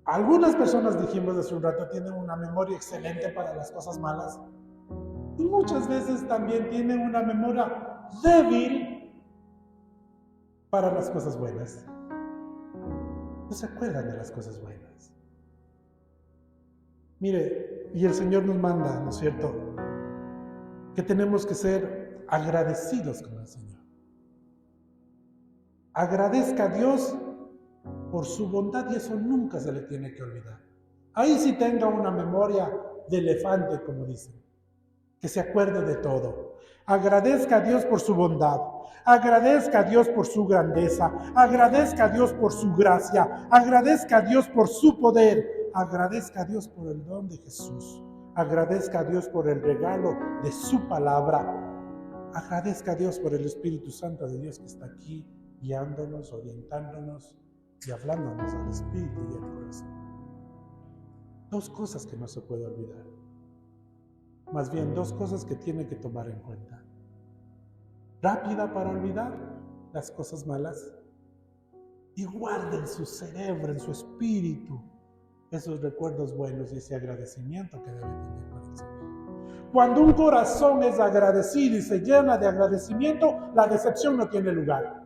algunas personas, dijimos hace un rato, tienen una memoria excelente para las cosas malas. Y muchas veces también tienen una memoria débil para las cosas buenas. No se acuerdan de las cosas buenas. Mire, y el Señor nos manda, ¿no es cierto?, que tenemos que ser agradecidos con el Señor. Agradezca a Dios por su bondad y eso nunca se le tiene que olvidar. Ahí sí tenga una memoria de elefante, como dicen, que se acuerde de todo. Agradezca a Dios por su bondad, agradezca a Dios por su grandeza, agradezca a Dios por su gracia, agradezca a Dios por su poder, agradezca a Dios por el don de Jesús, agradezca a Dios por el regalo de su palabra, agradezca a Dios por el Espíritu Santo de Dios que está aquí guiándonos, orientándonos y hablándonos al espíritu y al corazón. Dos cosas que no se puede olvidar. Más bien, dos cosas que tiene que tomar en cuenta. Rápida para olvidar las cosas malas y guarda en su cerebro, en su espíritu, esos recuerdos buenos y ese agradecimiento que debe tener con el Señor. Cuando un corazón es agradecido y se llena de agradecimiento, la decepción no tiene lugar.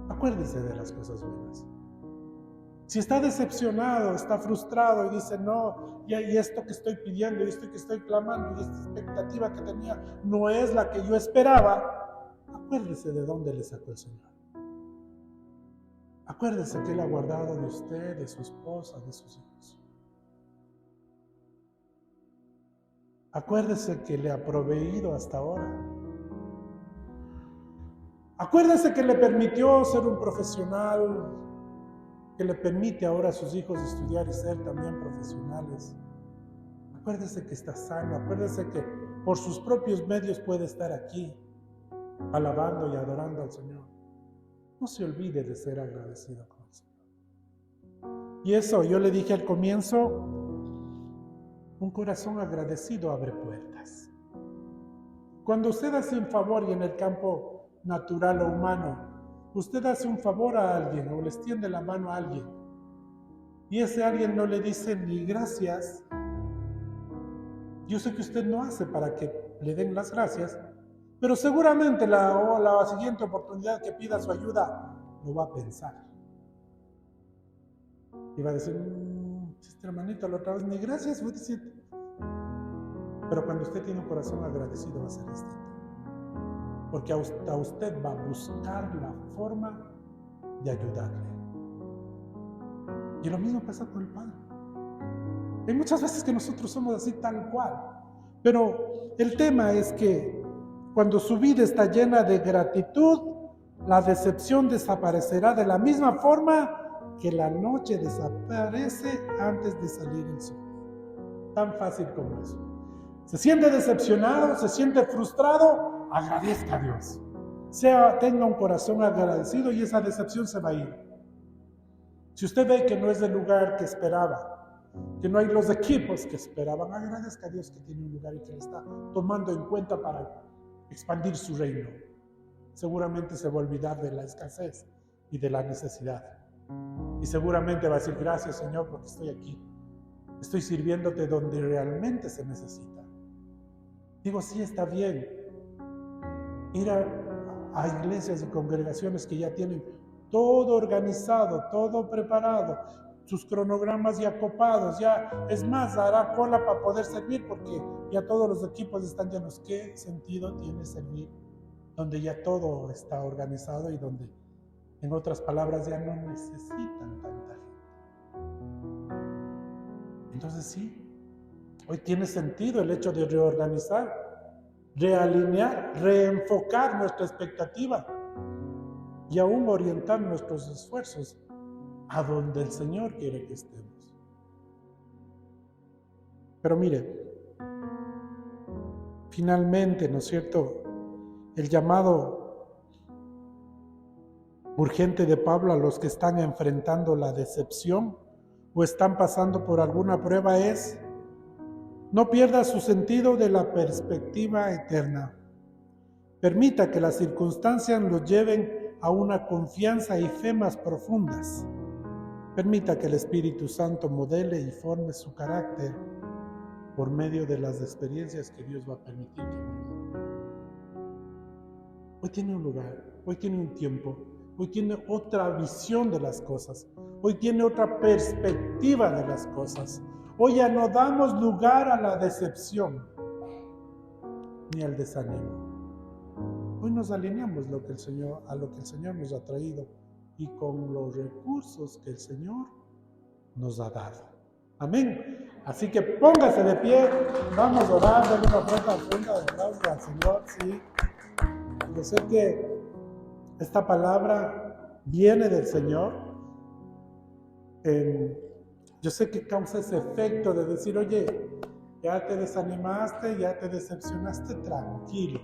Acuérdese de las cosas buenas. Si está decepcionado, está frustrado y dice, no, y esto que estoy pidiendo, y esto que estoy clamando, y esta expectativa que tenía no es la que yo esperaba, acuérdese de dónde le sacó el Señor. Acuérdese que Él ha guardado de usted, de su esposa, de sus hijos. Acuérdese que le ha proveído hasta ahora. Acuérdese que le permitió ser un profesional, que le permite ahora a sus hijos estudiar y ser también profesionales. Acuérdese que está sano, acuérdese que por sus propios medios puede estar aquí, alabando y adorando al Señor. No se olvide de ser agradecido con el Señor. Y eso, yo le dije al comienzo, un corazón agradecido abre puertas. Cuando usted hace un favor y en el campo natural o humano, usted hace un favor a alguien o le extiende la mano a alguien y ese alguien no le dice ni gracias, yo sé que usted no hace para que le den las gracias, pero seguramente la siguiente oportunidad que pida su ayuda lo va a pensar y va a decir, este hermanito la otra vez ni gracias fue decir. Pero cuando usted tiene un corazón agradecido va a ser distinto. Porque a usted va a buscar la forma de ayudarle. Y lo mismo pasa con el Padre. Hay muchas veces que nosotros somos así tal cual. Pero el tema es que cuando su vida está llena de gratitud, la decepción desaparecerá de la misma forma que la noche desaparece antes de salir el sol. Tan fácil como eso. Se siente decepcionado, se siente frustrado, agradezca a Dios. Tenga un corazón agradecido y esa decepción se va a ir. Si usted ve que no es el lugar que esperaba, que no hay los equipos que esperaban, agradezca a Dios que tiene un lugar y que le está tomando en cuenta para expandir su reino. Seguramente se va a olvidar de la escasez y de la necesidad. Y seguramente va a decir, gracias Señor porque estoy aquí. Estoy sirviéndote donde realmente se necesita. Digo, sí está bien ir a iglesias y congregaciones que ya tienen todo organizado, todo preparado, sus cronogramas ya copados, ya es más, hará cola para poder servir porque ya todos los equipos están llenos. ¿Qué sentido tiene servir donde ya todo está organizado y donde, en otras palabras, ya no necesitan tanta gente? Entonces sí, hoy tiene sentido el hecho de reorganizar, realinear, reenfocar nuestra expectativa y aún orientar nuestros esfuerzos a donde el Señor quiere que estemos. Pero mire, finalmente, ¿no es cierto?, el llamado urgente de Pablo a los que están enfrentando la decepción o están pasando por alguna prueba es: no pierda su sentido de la perspectiva eterna. Permita que las circunstancias lo lleven a una confianza y fe más profundas. Permita que el Espíritu Santo modele y forme su carácter por medio de las experiencias que Dios va a permitir que viva. Hoy tiene un lugar, hoy tiene un tiempo, hoy tiene otra visión de las cosas, hoy tiene otra perspectiva de las cosas. Hoy ya no damos lugar a la decepción ni al desánimo. Hoy nos alineamos a lo que el Señor nos ha traído y con los recursos que el Señor nos ha dado. Amén. Así que póngase de pie, vamos a orar, darle una ofrenda de aplauso al Señor. Sí. Yo sé que esta palabra viene del Señor. Yo sé que causa ese efecto de decir: oye, ya te desanimaste, ya te decepcionaste, tranquilo,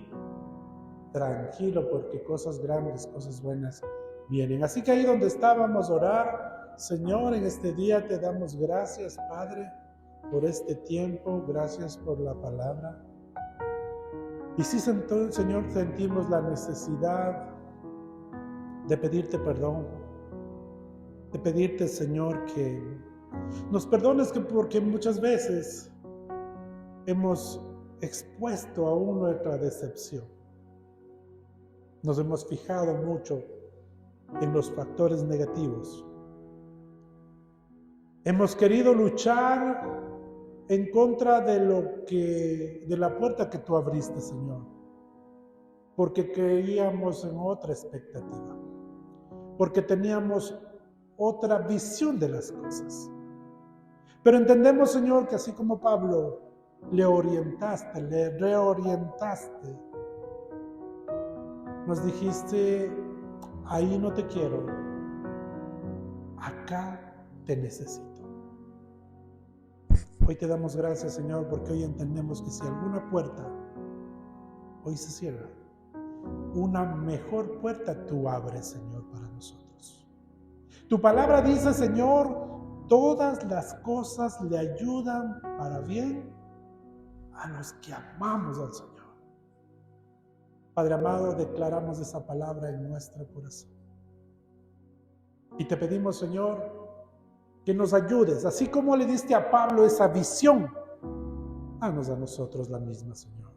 porque cosas grandes, cosas buenas vienen. Así que ahí donde estábamos a orar, Señor, en este día te damos gracias, Padre, por este tiempo, gracias por la palabra. Y sí, Señor, sentimos la necesidad de pedirte perdón, de pedirte, Señor, que nos perdones, porque muchas veces hemos expuesto aún nuestra decepción. Nos hemos fijado mucho en los factores negativos. Hemos querido luchar en contra de la puerta que tú abriste, Señor, porque creíamos en otra expectativa, porque teníamos otra visión de las cosas. Pero entendemos, Señor, que así como Pablo le reorientaste, nos dijiste: ahí no te quiero, acá te necesito. Hoy te damos gracias, Señor, porque hoy entendemos que si alguna puerta hoy se cierra, una mejor puerta tú abres, Señor, para nosotros. Tu palabra dice, Señor, todas las cosas le ayudan para bien a los que amamos al Señor. Padre amado, declaramos esa palabra en nuestro corazón. Y te pedimos, Señor, que nos ayudes, así como le diste a Pablo esa visión, danos a nosotros la misma, Señor.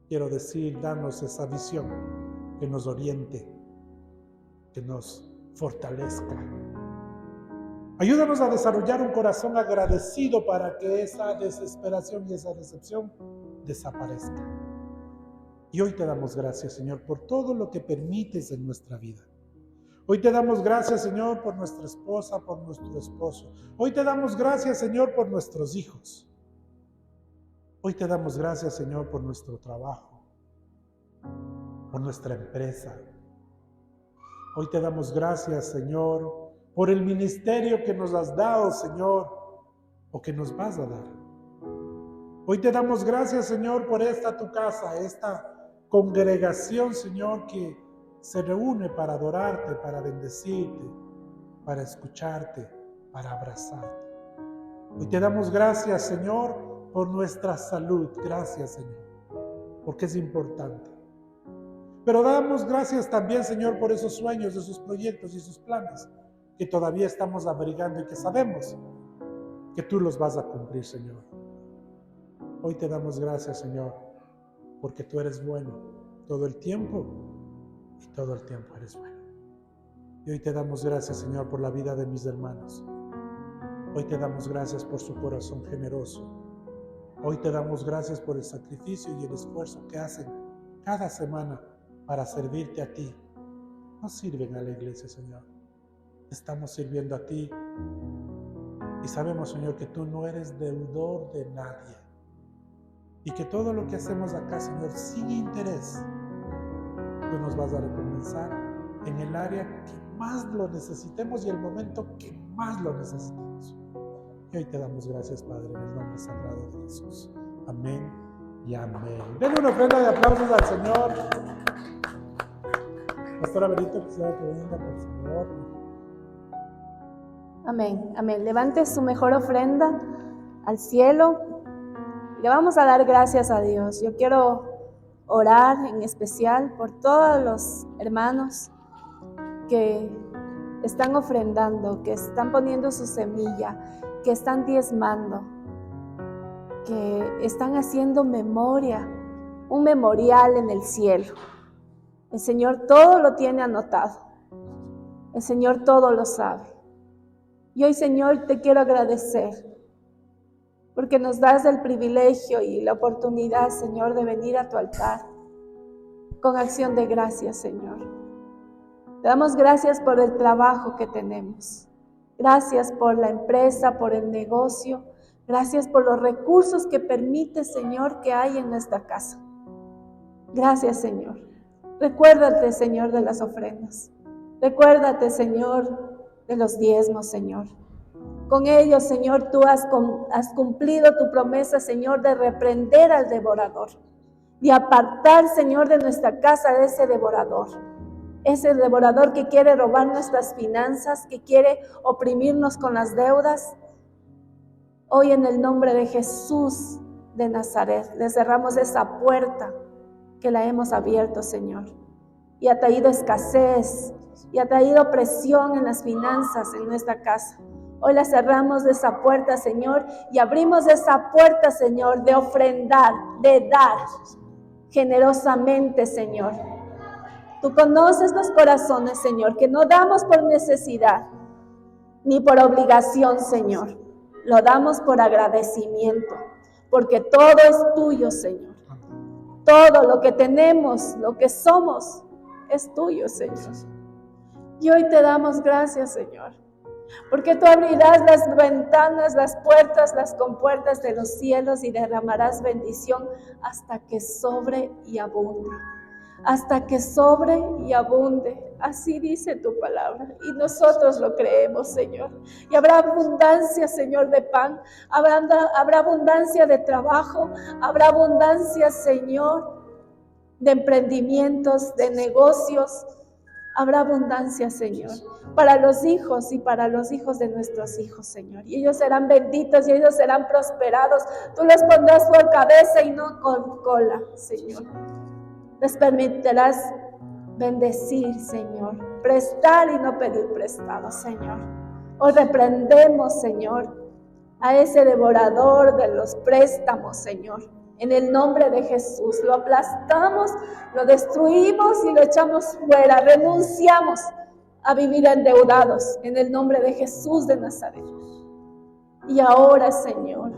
Quiero decir, danos esa visión que nos oriente, que nos fortalezca. Ayúdanos a desarrollar un corazón agradecido para que esa desesperación y esa decepción desaparezca. Y hoy te damos gracias, Señor, por todo lo que permites en nuestra vida. Hoy te damos gracias, Señor, por nuestra esposa, por nuestro esposo. Hoy te damos gracias, Señor, por nuestros hijos. Hoy te damos gracias, Señor, por nuestro trabajo, por nuestra empresa. Hoy te damos gracias, Señor, por el ministerio que nos has dado, Señor, o que nos vas a dar. Hoy te damos gracias, Señor, por esta tu casa, esta congregación, Señor, que se reúne para adorarte, para bendecirte, para escucharte, para abrazarte. Hoy te damos gracias, Señor, por nuestra salud. Gracias, Señor, porque es importante. Pero damos gracias también, Señor, por esos sueños, esos proyectos y esos planes que todavía estamos abrigando y que sabemos que tú los vas a cumplir, Señor. Hoy te damos gracias, Señor, porque tú eres bueno todo el tiempo y todo el tiempo eres bueno. Y hoy te damos gracias, Señor, por la vida de mis hermanos. Hoy te damos gracias por su corazón generoso. Hoy te damos gracias por el sacrificio y el esfuerzo que hacen cada semana para servirte a ti. No sirven a la iglesia, Señor. Estamos sirviendo a ti. Y sabemos, Señor, que tú no eres deudor de nadie. Y que todo lo que hacemos acá, Señor, sin interés, tú nos vas a recompensar en el área que más lo necesitemos y el momento que más lo necesitemos. Y hoy te damos gracias, Padre, en el nombre sagrado de Jesús. Amén y amén. Denle una ofrenda de aplausos al Señor. Pastora Benito, quisiera que venga, por favor. Amén, amén. Levante su mejor ofrenda al cielo. Le vamos a dar gracias a Dios. Yo quiero orar en especial por todos los hermanos que están ofrendando, que están poniendo su semilla, que están diezmando, que están haciendo memoria, un memorial en el cielo. El Señor todo lo tiene anotado. El Señor todo lo sabe. Y hoy, Señor, te quiero agradecer porque nos das el privilegio y la oportunidad, Señor, de venir a tu altar con acción de gracias, Señor. Te damos gracias por el trabajo que tenemos. Gracias por la empresa, por el negocio. Gracias por los recursos que permites, Señor, que hay en nuestra casa. Gracias, Señor. Recuérdate, Señor, de las ofrendas. Recuérdate, Señor, de los diezmos, Señor. Con ellos, Señor, tú has cumplido tu promesa, Señor, de reprender al devorador, de apartar, Señor, de nuestra casa de ese devorador que quiere robar nuestras finanzas, que quiere oprimirnos con las deudas. Hoy, en el nombre de Jesús de Nazaret, le cerramos esa puerta que la hemos abierto, Señor, y ha traído escasez, y ha traído presión en las finanzas en nuestra casa. Hoy la cerramos de esa puerta, Señor, y abrimos esa puerta, Señor, de ofrendar, de dar generosamente, Señor. Tú conoces los corazones, Señor, que no damos por necesidad ni por obligación, Señor. Lo damos por agradecimiento, porque todo es tuyo, Señor. Todo lo que tenemos, lo que somos, es tuyo, Señor. Y hoy te damos gracias, Señor, porque tú abrirás las ventanas, las puertas, las compuertas de los cielos y derramarás bendición hasta que sobre y abunde. Hasta que sobre y abunde. Así dice tu palabra. Y nosotros lo creemos, Señor. Y habrá abundancia, Señor, de pan. Habrá abundancia de trabajo. Habrá abundancia, Señor, de emprendimientos, de negocios. Habrá abundancia, Señor, para los hijos y para los hijos de nuestros hijos, Señor. Y ellos serán benditos y ellos serán prosperados. Tú les pondrás por cabeza y no con cola, Señor. Les permitirás bendecir, Señor, prestar y no pedir prestado, Señor. Hoy reprendemos, Señor, a ese devorador de los préstamos, Señor. En el nombre de Jesús, lo aplastamos, lo destruimos y lo echamos fuera. Renunciamos a vivir endeudados en el nombre de Jesús de Nazaret. Y ahora, Señor,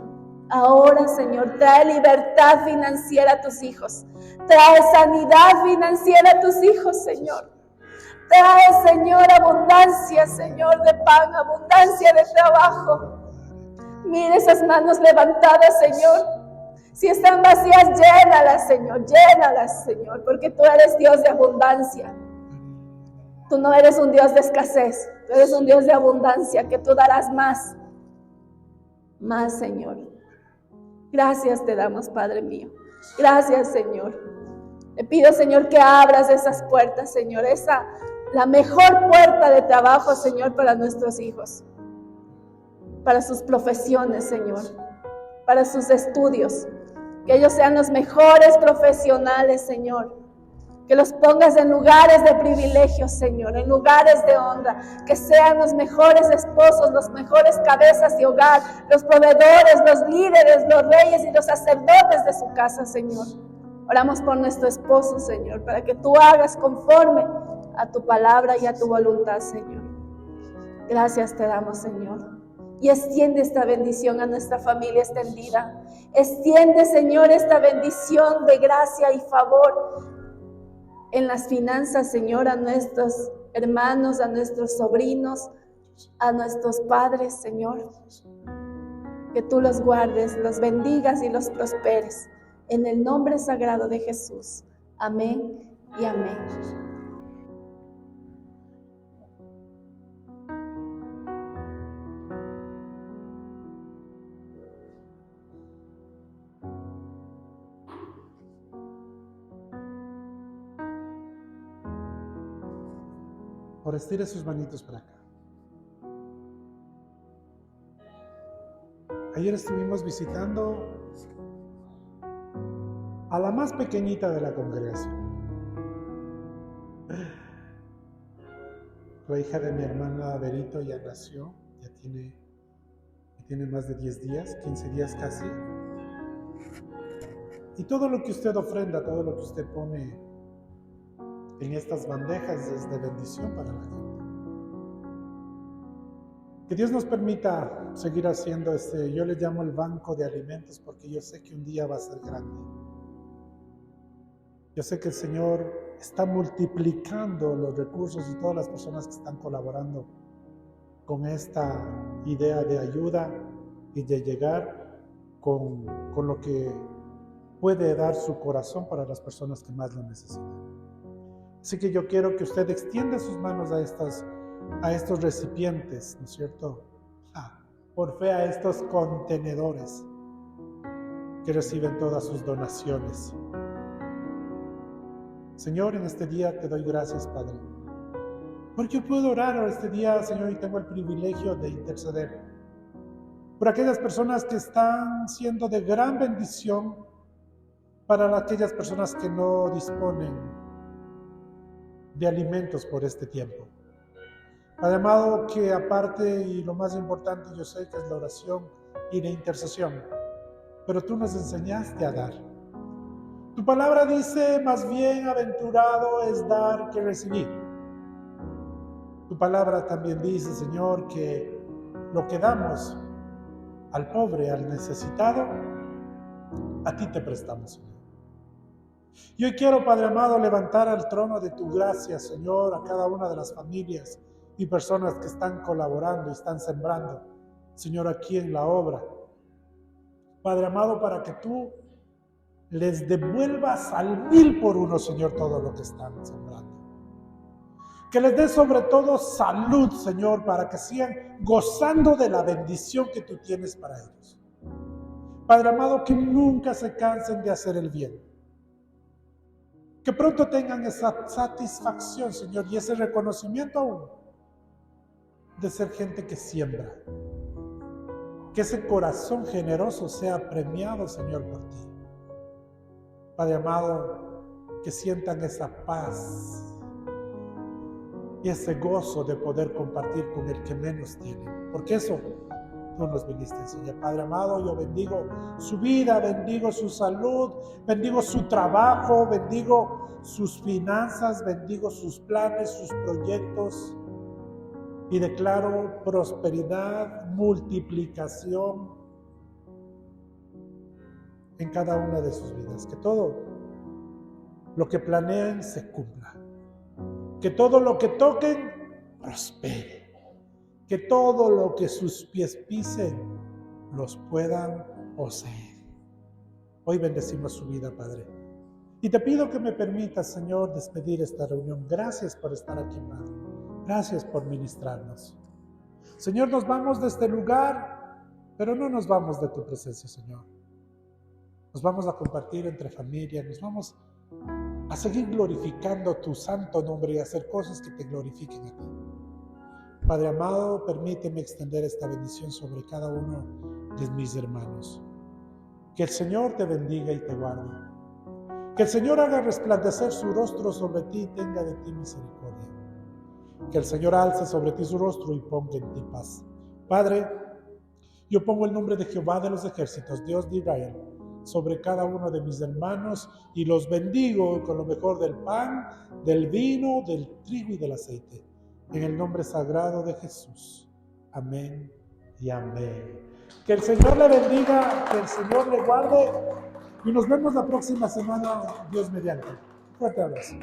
trae libertad financiera a tus hijos. Trae sanidad financiera a tus hijos, Señor. Trae, Señor, abundancia, Señor, de pan, abundancia de trabajo. Mira esas manos levantadas, Señor. Si están vacías, llénalas, Señor, porque tú eres Dios de abundancia. Tú no eres un Dios de escasez, tú eres un Dios de abundancia, que tú darás más, Señor. Gracias te damos, Padre mío. Gracias, Señor. Te pido, Señor, que abras esas puertas, Señor, la mejor puerta de trabajo, Señor, para nuestros hijos, para sus profesiones, Señor, para sus estudios, que ellos sean los mejores profesionales, Señor, que los pongas en lugares de privilegio, Señor, en lugares de honra, que sean los mejores esposos, los mejores cabezas de hogar, los proveedores, los líderes, los reyes y los sacerdotes de su casa, Señor. Oramos por nuestro esposo, Señor, para que tú hagas conforme a tu palabra y a tu voluntad, Señor. Gracias te damos, Señor. Y extiende esta bendición a nuestra familia extendida. Extiende, Señor, esta bendición de gracia y favor en las finanzas, Señor, a nuestros hermanos, a nuestros sobrinos, a nuestros padres, Señor. Que tú los guardes, los bendigas y los prosperes. En el nombre sagrado de Jesús. Amén y amén. Ahora estire sus manitos para acá. Ayer estuvimos visitando a la más pequeñita de la congregación. La hija de mi hermana Berito ya nació, ya tiene más de 10 días, 15 días casi. Y todo lo que usted ofrenda, todo lo que usted pone en estas bandejas es de bendición para la gente. Que Dios nos permita seguir haciendo yo le llamo el banco de alimentos, porque yo sé que un día va a ser grande. Yo sé que el Señor está multiplicando los recursos y todas las personas que están colaborando con esta idea de ayuda y de llegar con lo que puede dar su corazón para las personas que más lo necesitan. Así que yo quiero que usted extienda sus manos a estos recipientes, ¿no es cierto? Por fe, a estos contenedores que reciben todas sus donaciones. Señor, en este día te doy gracias, Padre, porque yo puedo orar este día, Señor, y tengo el privilegio de interceder por aquellas personas que están siendo de gran bendición para aquellas personas que no disponen de alimentos por este tiempo. Padre amado, que aparte, y lo más importante, yo sé que es la oración y la intercesión, pero tú nos enseñaste a dar. Tu palabra dice, más bienaventurado es dar que recibir. Tu palabra también dice, Señor, que lo que damos al pobre, al necesitado, a ti te prestamos, Señor. Y hoy quiero, Padre amado, levantar al trono de tu gracia, Señor, a cada una de las familias y personas que están colaborando y están sembrando, Señor, aquí en la obra. Padre amado, para que tú les devuelvas al 1000 por uno, Señor, todo lo que están sembrando. Que les des sobre todo salud, Señor, para que sigan gozando de la bendición que tú tienes para ellos. Padre amado, que nunca se cansen de hacer el bien. Que pronto tengan esa satisfacción, Señor, y ese reconocimiento aún de ser gente que siembra. Que ese corazón generoso sea premiado, Señor, por ti. Padre amado, que sientan esa paz y ese gozo de poder compartir con el que menos tiene. Porque eso tú nos viniste a enseñar. Padre amado, yo bendigo su vida, bendigo su salud, bendigo su trabajo, bendigo sus finanzas, bendigo sus planes, sus proyectos. Y declaro prosperidad, multiplicación en cada una de sus vidas. Que todo lo que planeen se cumpla. Que todo lo que toquen prospere. Que todo lo que sus pies pisen los puedan poseer. Hoy bendecimos su vida, Padre. Y te pido que me permitas, Señor, despedir esta reunión. Gracias por estar aquí, Padre. Gracias por ministrarnos. Señor, nos vamos de este lugar, pero no nos vamos de tu presencia, Señor. Nos vamos a compartir entre familia, nos vamos a seguir glorificando tu santo nombre y a hacer cosas que te glorifiquen a ti. Padre amado, permíteme extender esta bendición sobre cada uno de mis hermanos. Que el Señor te bendiga y te guarde. Que el Señor haga resplandecer su rostro sobre ti y tenga de ti misericordia. Que el Señor alce sobre ti su rostro y ponga en ti paz. Padre, yo pongo el nombre de Jehová de los ejércitos, Dios de Israel, sobre cada uno de mis hermanos y los bendigo con lo mejor del pan, del vino, del trigo y del aceite. En el nombre sagrado de Jesús. Amén y amén. Que el Señor le bendiga, que el Señor le guarde y nos vemos la próxima semana, Dios mediante. Fuerte abrazo.